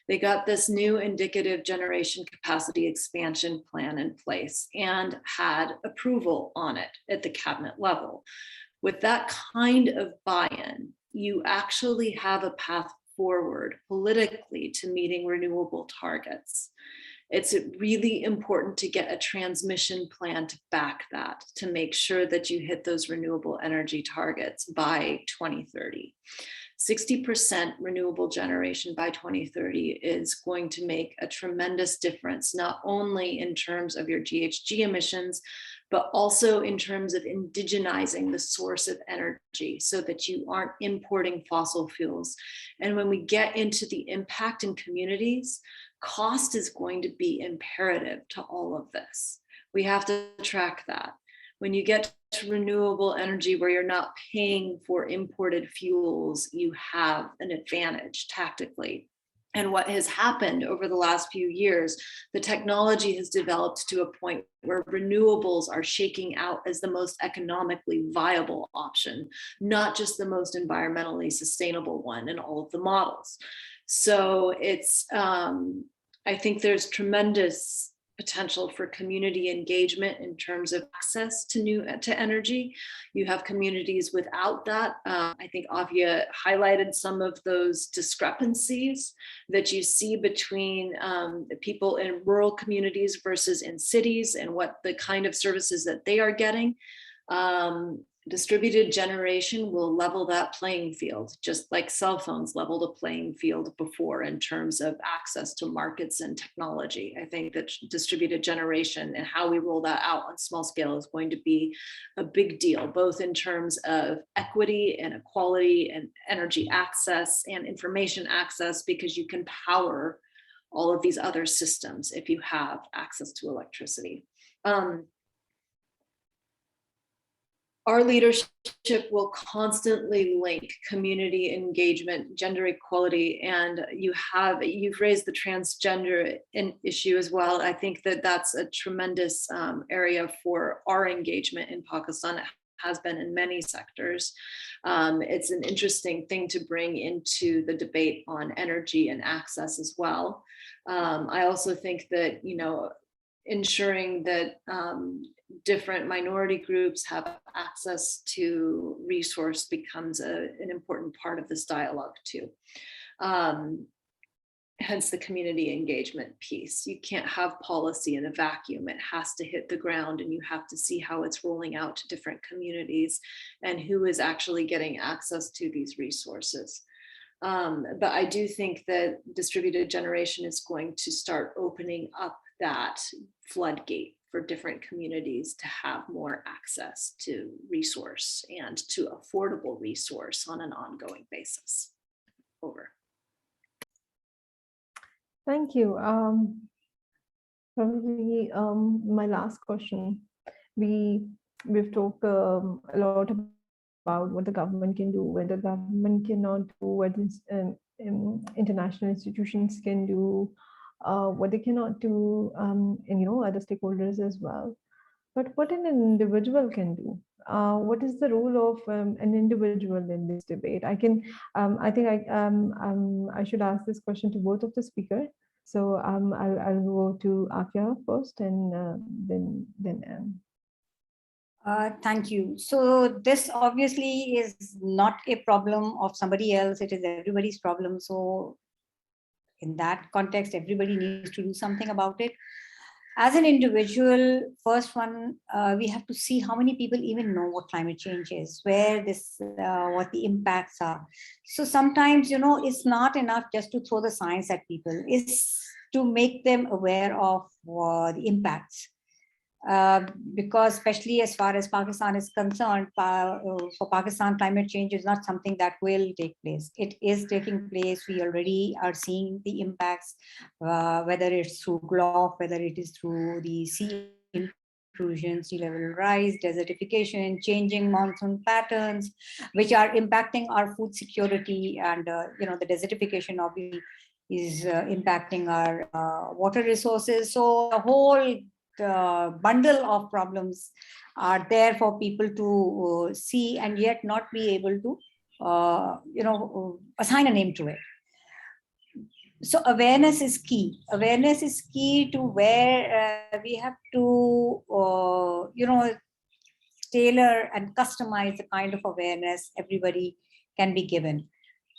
They got this new indicative generation capacity expansion plan in place and had approval on it at the cabinet level. With that kind of buy-in, you actually have a path forward politically to meeting renewable targets. It's really important to get a transmission plan to back that, to make sure that you hit those renewable energy targets by 2030. 60% renewable generation by 2030 is going to make a tremendous difference, not only in terms of your GHG emissions, but also in terms of indigenizing the source of energy so that you aren't importing fossil fuels. And when we get into the impact in communities, cost is going to be imperative to all of this. We have to track that. When you get to renewable energy where you're not paying for imported fuels, you have an advantage tactically. And what has happened over the last few years, the technology has developed to a point where renewables are shaking out as the most economically viable option, not just the most environmentally sustainable one in all of the models. So it's, I think there's tremendous potential for community engagement in terms of access to energy. You have communities without that. I think Afia highlighted some of those discrepancies that you see between people in rural communities versus in cities and what the kind of services that they are getting. Distributed generation will level that playing field, just like cell phones leveled a playing field before in terms of access to markets and technology. I think that distributed generation and how we roll that out on small scale is going to be a big deal, both in terms of equity and equality and energy access and information access, because you can power all of these other systems if you have access to electricity. Our leadership will constantly link community engagement, gender equality, and you've raised the transgender issue as well. I think that that's a tremendous area for our engagement in Pakistan. It has been in many sectors. It's an interesting thing to bring into the debate on energy and access as well. I also think that, ensuring that different minority groups have access to resource becomes an important part of this dialogue too. Hence the community engagement piece. You can't have policy in a vacuum. It has to hit the ground and you have to see how it's rolling out to different communities and who is actually getting access to these resources. But I do think that distributed generation is going to start opening up that floodgate for different communities to have more access to resource and to affordable resource on an ongoing basis. Over. Thank you. Probably my last question. We've talked a lot about what the government can do, what the government cannot do, what international institutions can do, what they cannot do, and other stakeholders as well. But what an individual can do? What is the role of an individual in this debate? I think I should ask this question to both of the speakers. So I'll go to Afia first, and then Anne. Thank you. So this obviously is not a problem of somebody else. It is everybody's problem. So in that context, everybody needs to do something about it. As an individual, first one, we have to see how many people even know what climate change is, where this, what the impacts are. So sometimes, it's not enough just to throw the science at people. It's to make them aware of the impacts. Because especially as far as Pakistan is concerned, for Pakistan, climate change is not something that will take place. It is taking place. We already are seeing the impacts, whether it's through GLOF, whether it is through the sea intrusion, sea level rise, desertification, changing monsoon patterns, which are impacting our food security, and the desertification obviously is impacting our water resources. So the whole bundle of problems are there for people to see, and yet not be able to assign a name to it. So awareness is key. Awareness is key to where we have to tailor and customize the kind of awareness everybody can be given.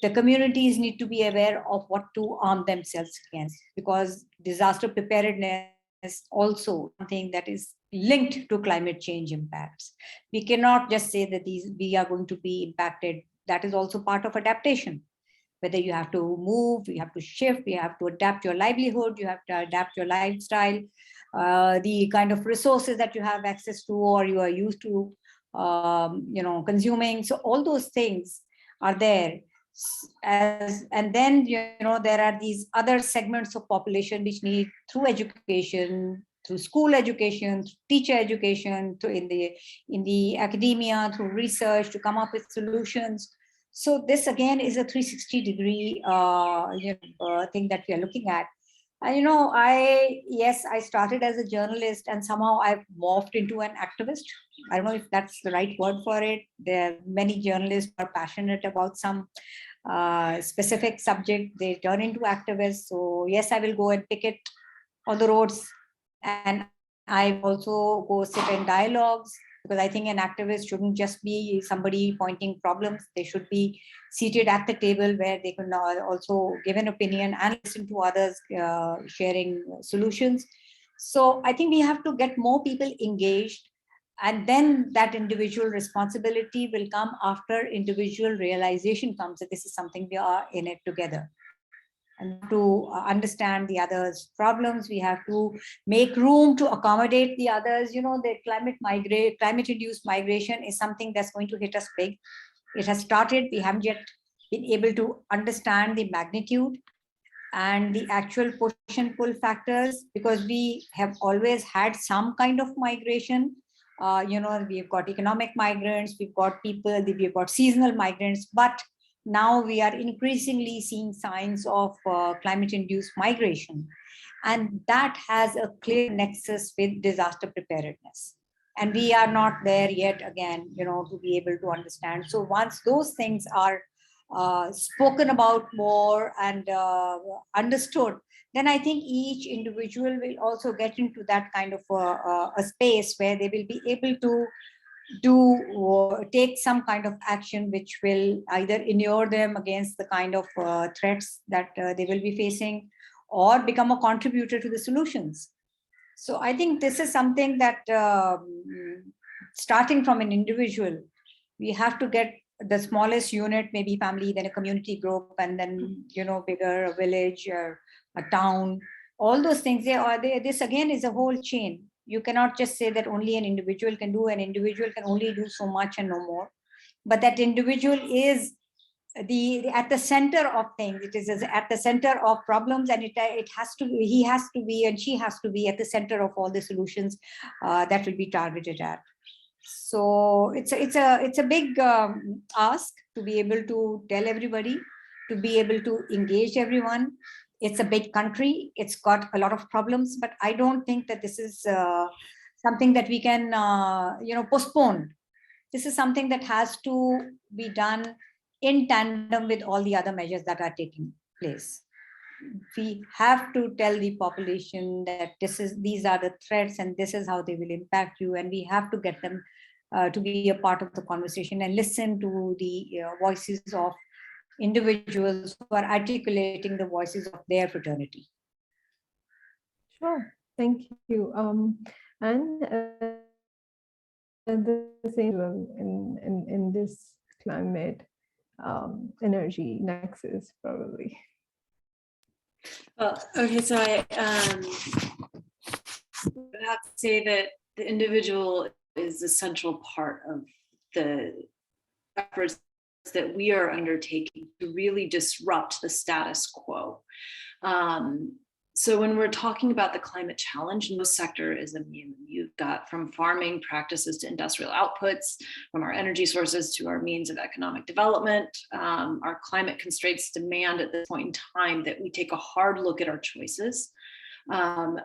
The communities need to be aware of what to arm themselves against, because disaster preparedness is also something that is linked to climate change impacts. We cannot just say that we are going to be impacted. That is also part of adaptation. Whether you have to move, you have to shift, you have to adapt your livelihood, you have to adapt your lifestyle, the kind of resources that you have access to or you are used to consuming. So all those things are there. And then there are these other segments of population which need, through education, through school education, through teacher education, in the academia, through research, to come up with solutions. So this again is a 360-degree thing that we are looking at. And I started as a journalist, and somehow I've morphed into an activist. I don't know if that's the right word for it. There are many journalists who are passionate about some specific subject. They turn into activists. So yes, I will go and picket on the roads, and I also go sit in dialogues, because I think an activist shouldn't just be somebody pointing problems. They should be seated at the table where they can also give an opinion and listen to others sharing solutions. So I think we have to get more people engaged, and then that individual responsibility will come after individual realization comes that this is something we are in it together. And to understand the others' problems, we have to make room to accommodate the others. The climate-induced migration is something that's going to hit us big. It has started. We haven't yet been able to understand the magnitude and the actual push and pull factors, because we have always had some kind of migration. We've got economic migrants, we've got seasonal migrants, but now we are increasingly seeing signs of climate-induced migration. And that has a clear nexus with disaster preparedness. And we are not there yet, again, to be able to understand. So once those things are spoken about more and understood, then I think each individual will also get into that kind of a space where they will be able to take some kind of action which will either inure them against the kind of threats that they will be facing, or become a contributor to the solutions. So I think this is something that starting from an individual, we have to get the smallest unit, maybe family, then a community group, and then bigger, a village or a town. All those things, this again is a whole chain. You cannot just say that only an individual can do. An individual can only do so much and no more. But that individual is at the center of things. It is at the center of problems, and it has to be, he has to be, and she has to be at the center of all the solutions that will be targeted at. So it's a big ask to be able to tell everybody, to be able to engage everyone. It's a big country. It's got a lot of problems, but I don't think that this is something that we can, postpone. This is something that has to be done in tandem with all the other measures that are taking place. We have to tell the population that these are the threats and this is how they will impact you, and we have to get them to be a part of the conversation and listen to the voices of individuals who are articulating the voices of their fraternity. Sure, thank you. And the same in this climate energy nexus, probably. Well, okay, so I would have to say that the individual is a central part of the efforts that we are undertaking to really disrupt the status quo. So when we're talking about the climate challenge, no sector is immune. You've got from farming practices to industrial outputs, from our energy sources to our means of economic development. Our climate constraints demand at this point in time that we take a hard look at our choices,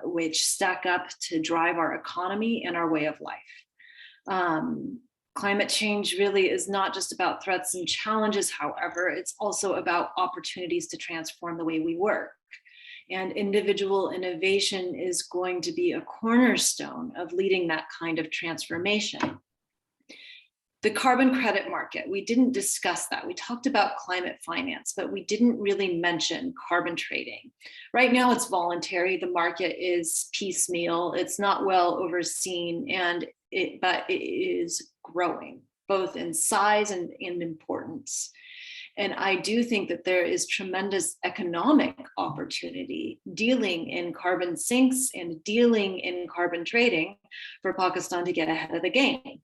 which stack up to drive our economy and our way of life. Climate change really is not just about threats and challenges, however, it's also about opportunities to transform the way we work. And individual innovation is going to be a cornerstone of leading that kind of transformation. The carbon credit market, we didn't discuss that. We talked about climate finance, but we didn't really mention carbon trading. Right now it's voluntary, the market is piecemeal, it's not well overseen, but it is growing, both in size and in importance. And I do think that there is tremendous economic opportunity dealing in carbon sinks and dealing in carbon trading for Pakistan to get ahead of the game.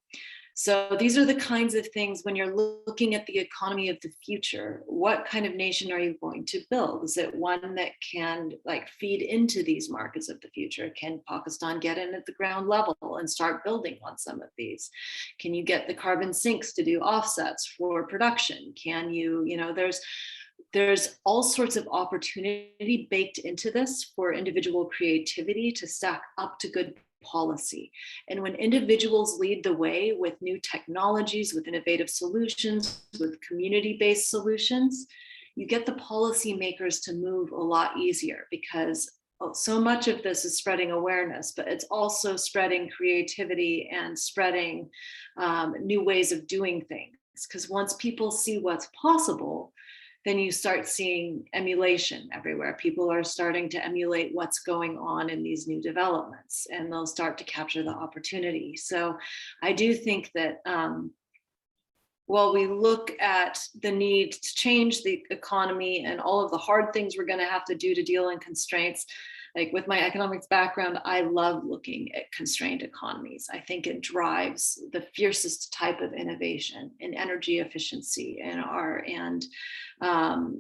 So these are the kinds of things when you're looking at the economy of the future, what kind of nation are you going to build? Is it one that can feed into these markets of the future? Can Pakistan get in at the ground level and start building on some of these? Can you get the carbon sinks to do offsets for production? Can you, there's all sorts of opportunity baked into this for individual creativity to stack up to good policy. And when individuals lead the way with new technologies, with innovative solutions, with community-based solutions, you get the policymakers to move a lot easier, because so much of this is spreading awareness, but it's also spreading creativity and spreading new ways of doing things. Because once people see what's possible, then you start seeing emulation everywhere. People are starting to emulate what's going on in these new developments, and they'll start to capture the opportunity. So I do think that while we look at the need to change the economy and all of the hard things we're gonna have to do to deal in constraints, like with my economics background, I love looking at constrained economies. I think it drives the fiercest type of innovation in energy efficiency and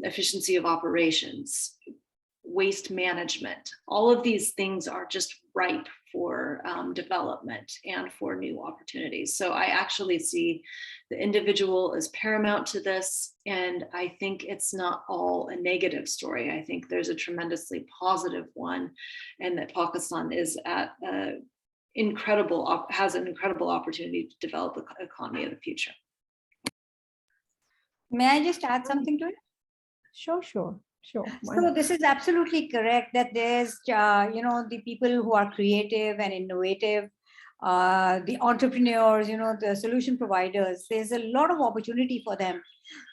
efficiency of operations, waste management. All of these things are just ripe for development and for new opportunities. So I actually see the individual as paramount to this, and I think it's not all a negative story. I think there's a tremendously positive one, and that Pakistan is at has an incredible opportunity to develop the economy of the future. May I just add something to it? Sure. So this is absolutely correct that there's, the people who are creative and innovative, the entrepreneurs, the solution providers, there's a lot of opportunity for them.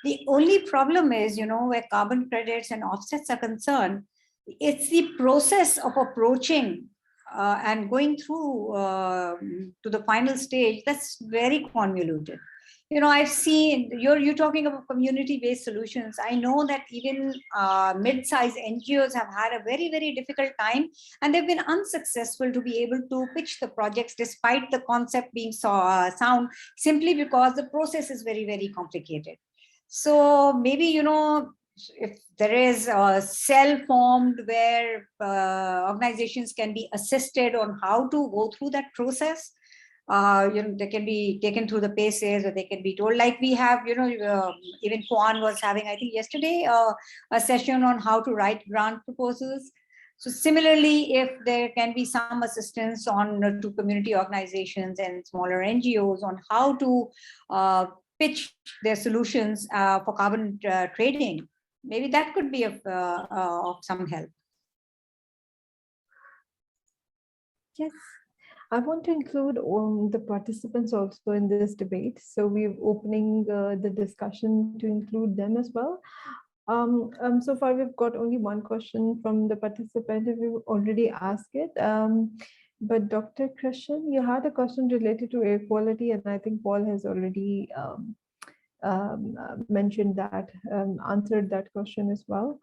The only problem is, where carbon credits and offsets are concerned, it's the process of approaching and going through to the final stage that's very convoluted. I've seen, you're talking about community-based solutions. I know that even mid-sized NGOs have had a very, very difficult time, and they've been unsuccessful to be able to pitch the projects despite the concept being sound, simply because the process is very, very complicated. So maybe, if there is a cell formed where organizations can be assisted on how to go through that process, they can be taken through the paces, or they can be told, like we have, even PUAN was having, I think yesterday, a session on how to write grant proposals. So similarly, if there can be some assistance on to community organizations and smaller NGOs on how to pitch their solutions for carbon trading, maybe that could be of some help. Yes. I want to include the participants also in this debate. So we're opening the discussion to include them as well. So far, we've got only one question from the participant. We've already asked it. But Dr. Christian, you had a question related to air quality, and I think Paul has already mentioned that, answered that question as well.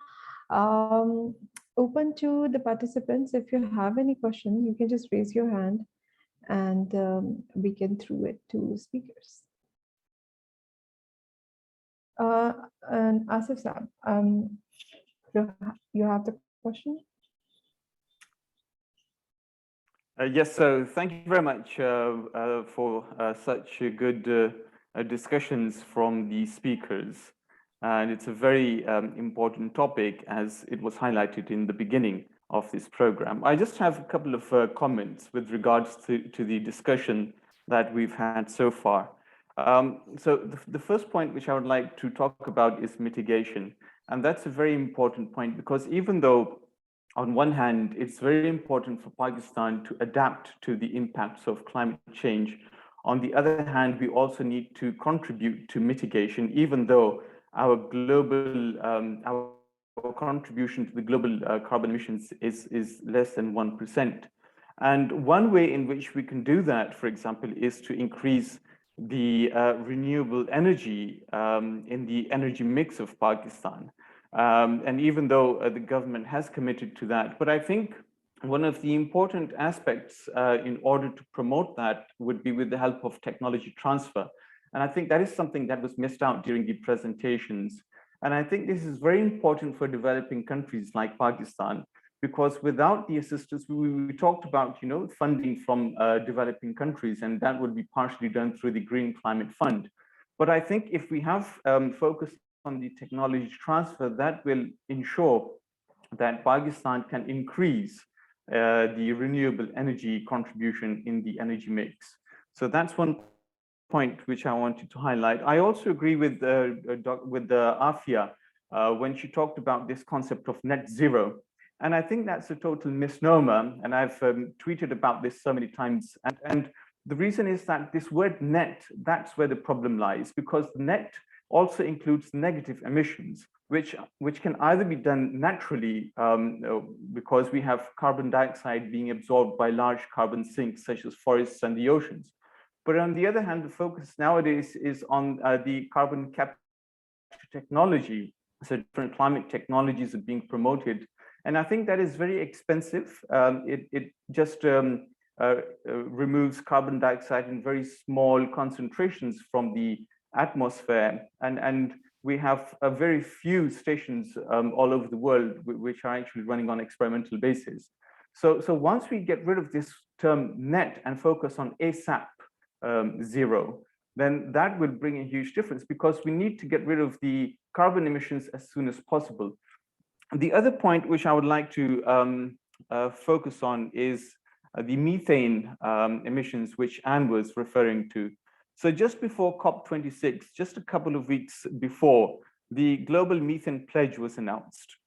Open to the participants. If you have any question, you can just raise your hand and we can throw it to speakers. And Asif Saab, you have the question? Yes, so thank you very much for such good discussions from the speakers. And it's a very important topic, as it was highlighted in the beginning of this program. I just have a couple of comments with regards to the discussion that we've had so far. So the first point which I would like to talk about is mitigation. And that's a very important point, because even though on one hand, it's very important for Pakistan to adapt to the impacts of climate change. On the other hand, we also need to contribute to mitigation, even though our global, our contribution to the global carbon emissions is less than 1%. And one way in which we can do that, for example, is to increase the renewable energy in the energy mix of Pakistan. And even though the government has committed to that, but I think one of the important aspects in order to promote that would be with the help of technology transfer. And I think that is something that was missed out during the presentations. And I think this is very important for developing countries like Pakistan, because without the assistance, we talked about, funding from developing countries, and that would be partially done through the Green Climate Fund. But I think if we have focused on the technology transfer, that will ensure that Pakistan can increase the renewable energy contribution in the energy mix. So that's one point which I wanted to highlight. I also agree with Afia when she talked about this concept of net zero. And I think that's a total misnomer. And I've tweeted about this so many times. And the reason is that this word net, that's where the problem lies, because the net also includes negative emissions, which can either be done naturally because we have carbon dioxide being absorbed by large carbon sinks such as forests and the oceans. But on the other hand, the focus nowadays is on the carbon capture technology. So different climate technologies are being promoted. And I think that is very expensive. It just removes carbon dioxide in very small concentrations from the atmosphere. And we have a very few stations all over the world which are actually running on experimental basis. So once we get rid of this term net and focus on ASAP zero, then that will bring a huge difference, because we need to get rid of the carbon emissions as soon as possible. The other point which I would like to focus on is the methane emissions, which Anne was referring to. So just before COP26, just a couple of weeks before, the global methane pledge was announced.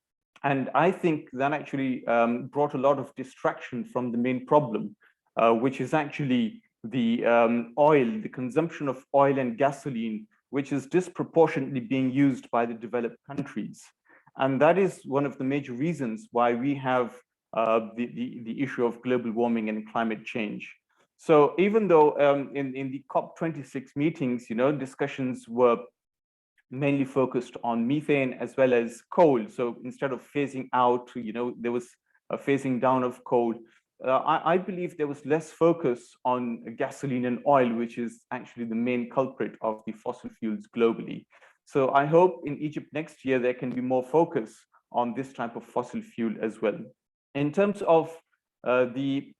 And I think that actually brought a lot of distraction from the main problem, which is actually the oil, the consumption of oil and gasoline, which is disproportionately being used by the developed countries. And that is one of the major reasons why we have the issue of global warming and climate change. So even though in the COP26 meetings, discussions were mainly focused on methane as well as coal. So instead of phasing out, there was a phasing down of coal. I believe there was less focus on gasoline and oil, which is actually the main culprit of the fossil fuels globally. So I hope in Egypt next year, there can be more focus on this type of fossil fuel as well. In terms of the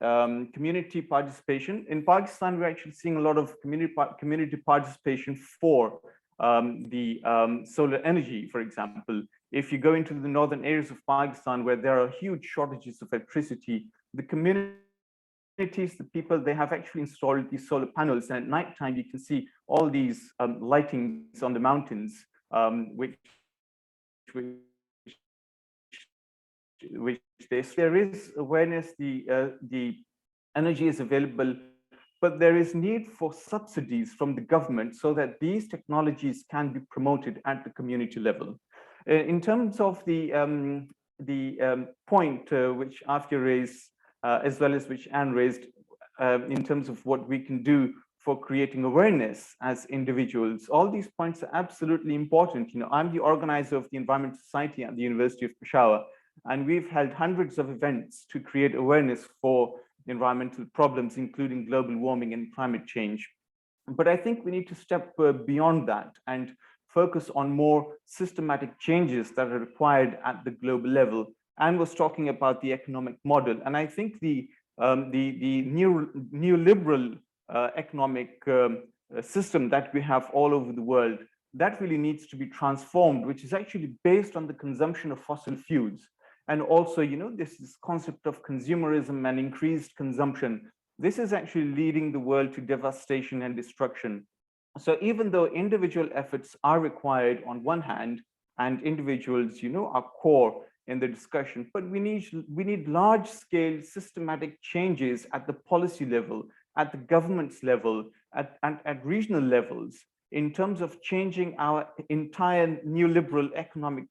community participation, in Pakistan, we're actually seeing a lot of community participation for the solar energy, for example. If you go into the northern areas of Pakistan, where there are huge shortages of electricity, the communities, the people, they have actually installed these solar panels, and at nighttime you can see all these lightings on the mountains, which there is awareness. The energy is available, but there is need for subsidies from the government so that these technologies can be promoted at the community level. In terms of the point which Afia raised, as well as which Anne raised, in terms of what we can do for creating awareness as individuals, all these points are absolutely important. You know, I'm the organizer of the Environment Society at the University of Peshawar, and we've held hundreds of events to create awareness for environmental problems, including global warming and climate change. But I think we need to step beyond that and focus on more systematic changes that are required at the global level. Anne was talking about the economic model, and I think the neoliberal economic system that we have all over the world, that really needs to be transformed, which is actually based on the consumption of fossil fuels. And also, you know, this concept of consumerism and increased consumption, this is actually leading the world to devastation and destruction. So even though individual efforts are required on one hand, and individuals, you know, are core in the discussion, but we need large-scale systematic changes at the policy level, at the government's level, at regional levels, in terms of changing our entire neoliberal economic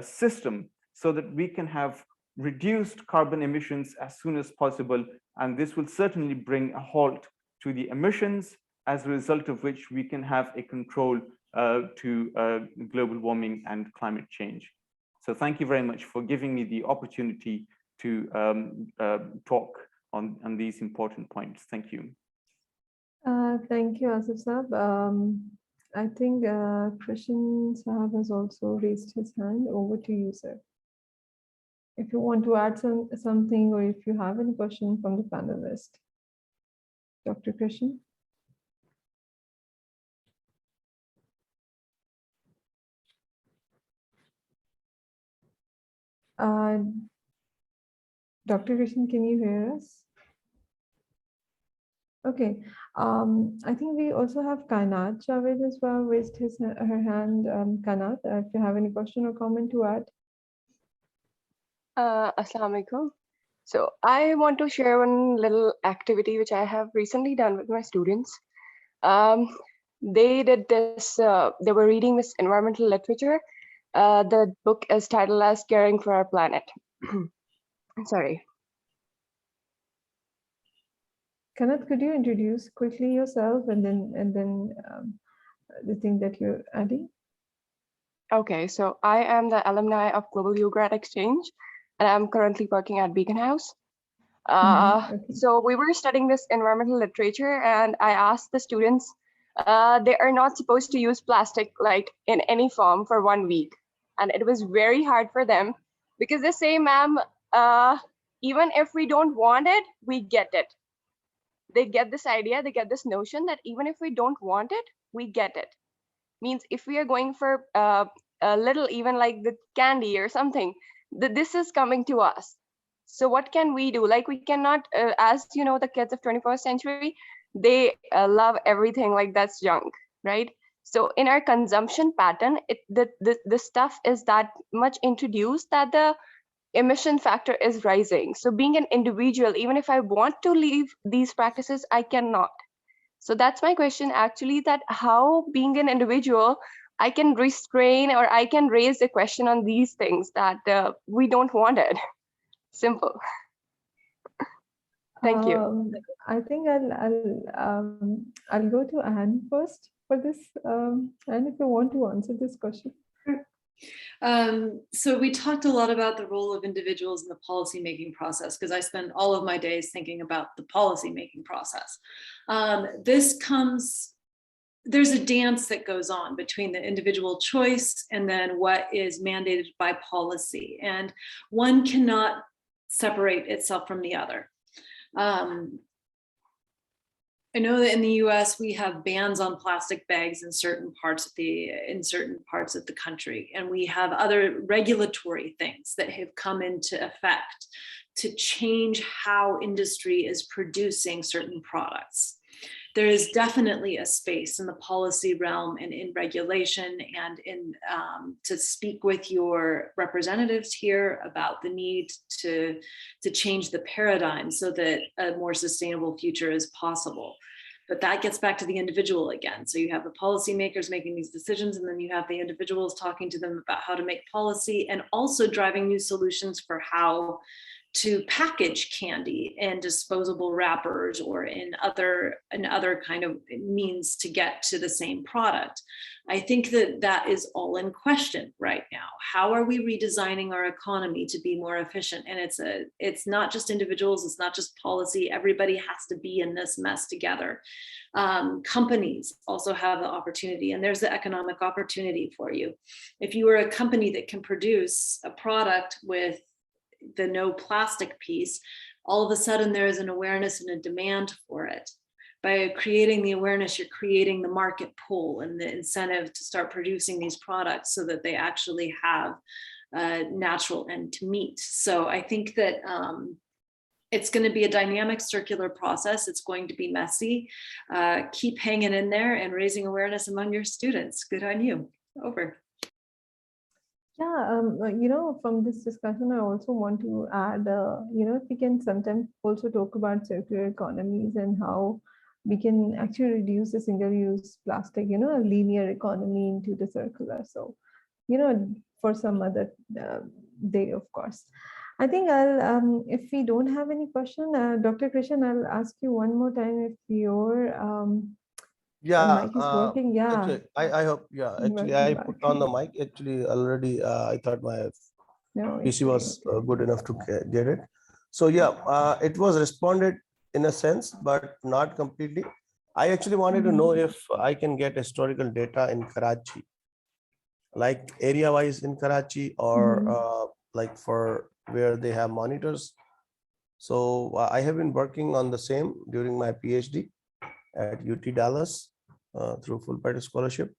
system, so that we can have reduced carbon emissions as soon as possible. And this will certainly bring a halt to the emissions, as a result of which we can have a control to global warming and climate change. So thank you very much for giving me the opportunity to talk on these important points. Thank you. Thank you, Asif Saab. I think Krishan Saab has also raised his hand. Over to you, sir. If you want to add something, or if you have any question from the panelist. Dr. Krishan. Dr. Krishan, can you hear us? Okay. I think we also have Kainat Javed as well, raised her hand. Kainat, if you have any question or comment to add. Assalamu alaikum. So I want to share one little activity which I have recently done with my students. They did this, they were reading this environmental literature. The book is titled as Caring for Our Planet. Sorry. Kainat, could you introduce quickly yourself and then the thing that you're adding? Okay, so I am the alumni of Global U Grad Exchange, and I'm currently working at Beacon House. Okay. So we were studying this environmental literature, and I asked the students, they are not supposed to use plastic like in any form for 1 week. And it was very hard for them because they say, ma'am, even if we don't want it, we get it. They get this idea, they get this notion that even if we don't want it, we get it. Means if we are going for a little, even like the candy or something, this is coming to us. So what can we do? Like we cannot, as you know, the kids of 21st century, they love everything like that's junk, right? So in our consumption pattern, the stuff is that much introduced that the emission factor is rising. So being an individual, even if I want to leave these practices, I cannot. So that's my question actually, that how being an individual, I can restrain or I can raise the question on these things that we don't want it. Simple. Thank you. I think I'll go to Anne first for this. Anne, if you want to answer this question. So we talked a lot about the role of individuals in the policy-making process, because I spend all of my days thinking about the policy-making process. There's a dance that goes on between the individual choice and then what is mandated by policy, and one cannot separate itself from the other. I know that in the U.S. we have bans on plastic bags in certain parts of the country, and we have other regulatory things that have come into effect to change how industry is producing certain products. there is definitely a space in the policy realm and in regulation and in to speak with your representatives here about the need to change the paradigm so that a more sustainable future is possible. But that gets back to the individual again. So you have the policymakers making these decisions, and then you have the individuals talking to them about how to make policy and also driving new solutions for how to package candy in disposable wrappers or in other kind of means to get to the same product. I think that that is all in question right now. How are we redesigning our economy to be more efficient? And it's not just individuals, it's not just policy. Everybody has to be in this mess together. Companies also have the opportunity, and there's the economic opportunity for you. If you are a company that can produce a product with the no plastic piece, all of a sudden there is an awareness and a demand for it. By creating the awareness, you're creating the market pull and the incentive to start producing these products so that they actually have a natural end to meet. So I think that it's going to be a dynamic circular process. It's going to be messy. Keep hanging in there and raising awareness among your students. Good on you. Over. Yeah, from this discussion, I also want to add, if we can sometimes also talk about circular economies and how we can actually reduce the single-use plastic, a linear economy into the circular. So, for some other day, of course. I think I'll, if we don't have any question, Dr. Krishan, I'll ask you one more time if your mic is working. Yeah. Actually, I hope, actually I put on the mic actually already. I thought my PC was good enough to get it. So yeah, it was responded in a sense, but not completely. I actually wanted to know if I can get historical data in Karachi, like area wise in Karachi, or like for where they have monitors. So I have been working on the same during my PhD at UT Dallas through Fulbright scholarship.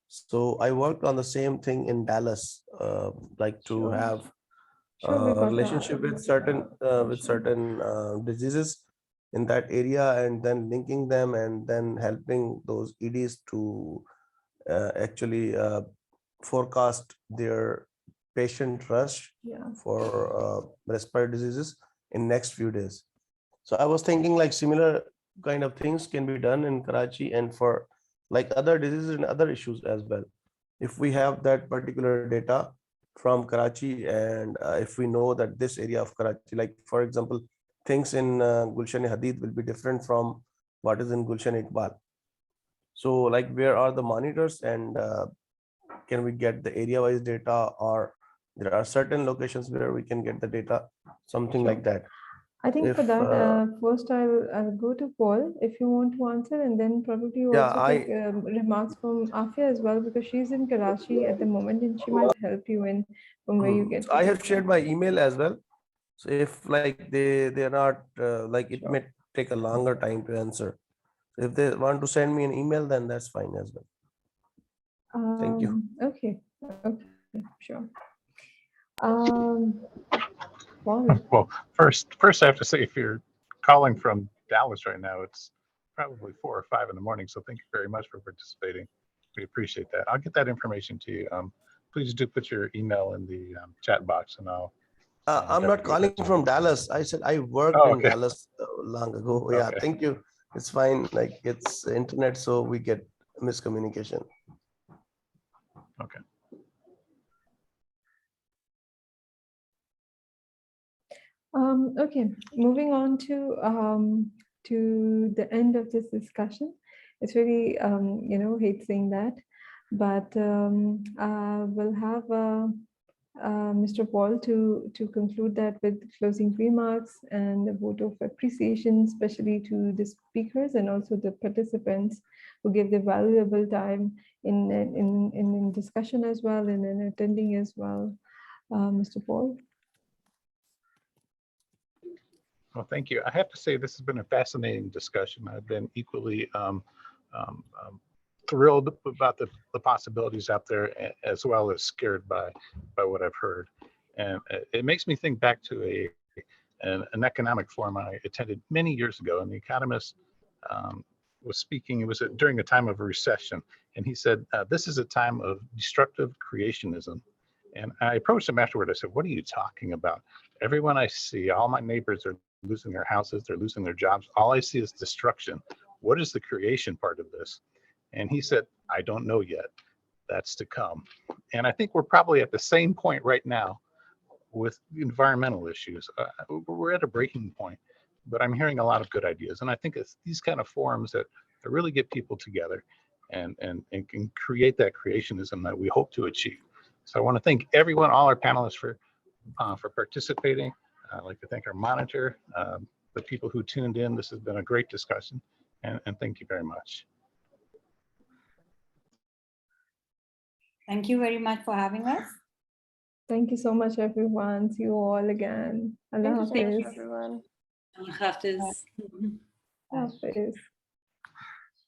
So I worked on the same thing in Dallas, like to have a relationship with certain diseases in that area, and then linking them and then helping those EDs to actually forecast their patient rush for respiratory diseases in next few days. So I was thinking like similar kind of things can be done in Karachi and for like other diseases and other issues as well. If we have that particular data from Karachi, and if we know that this area of Karachi, like for example, things in Gulshan-e-Hadid will be different from what is in Gulshan-e-Iqbal. So like where are the monitors, and can we get the area-wise data, or there are certain locations where we can get the data, something like that. I think for that, first I'll go to Paul if you want to answer, and then probably you also take remarks from Afia as well, because she's in Karachi at the moment and she might help you in from where you get. So I have shared my email as well. So if like they're not like it may take a longer time to answer. So if they want to send me an email, then that's fine as well. Thank you. Okay, sure. Well, first I have to say, if you're calling from Dallas right now, it's probably 4 or 5 in the morning. So thank you very much for participating. We appreciate that. I'll get that information to you. Please do put your email in the chat box, and I'll. I'm not calling from Dallas. I said I worked in Dallas long ago. Yeah, thank you. It's fine. Like it's internet, so we get miscommunication. Okay. Okay, moving on to the end of this discussion. It's really, hate saying that, but we'll have Mr. Paul to conclude that with closing remarks and a vote of appreciation, especially to the speakers and also the participants who gave their valuable time in discussion as well and in attending as well. Mr. Paul. Well, thank you. I have to say this has been a fascinating discussion. I've been equally thrilled about the possibilities out there, as well as scared by what I've heard. And it makes me think back to an economic forum I attended many years ago, and the economist was speaking. It was during a time of a recession, and he said, "This is a time of destructive creationism." And I approached him afterward. I said, "What are you talking about? Everyone I see, all my neighbors are losing their houses, they're losing their jobs. All I see is destruction. What is the creation part of this?" And he said, "I don't know yet. That's to come." And I think we're probably at the same point right now with environmental issues. We're at a breaking point, but I'm hearing a lot of good ideas. And I think it's these kind of forums that really get people together and can create that creationism that we hope to achieve. So I want to thank everyone, all our panelists for participating. I'd like to thank our monitor, the people who tuned in. This has been a great discussion, and thank you very much. Thank you very much for having us. Thank you so much, everyone. See you all again. Allah Thank you, Hafiz. everyone. Hafiz. Hafiz.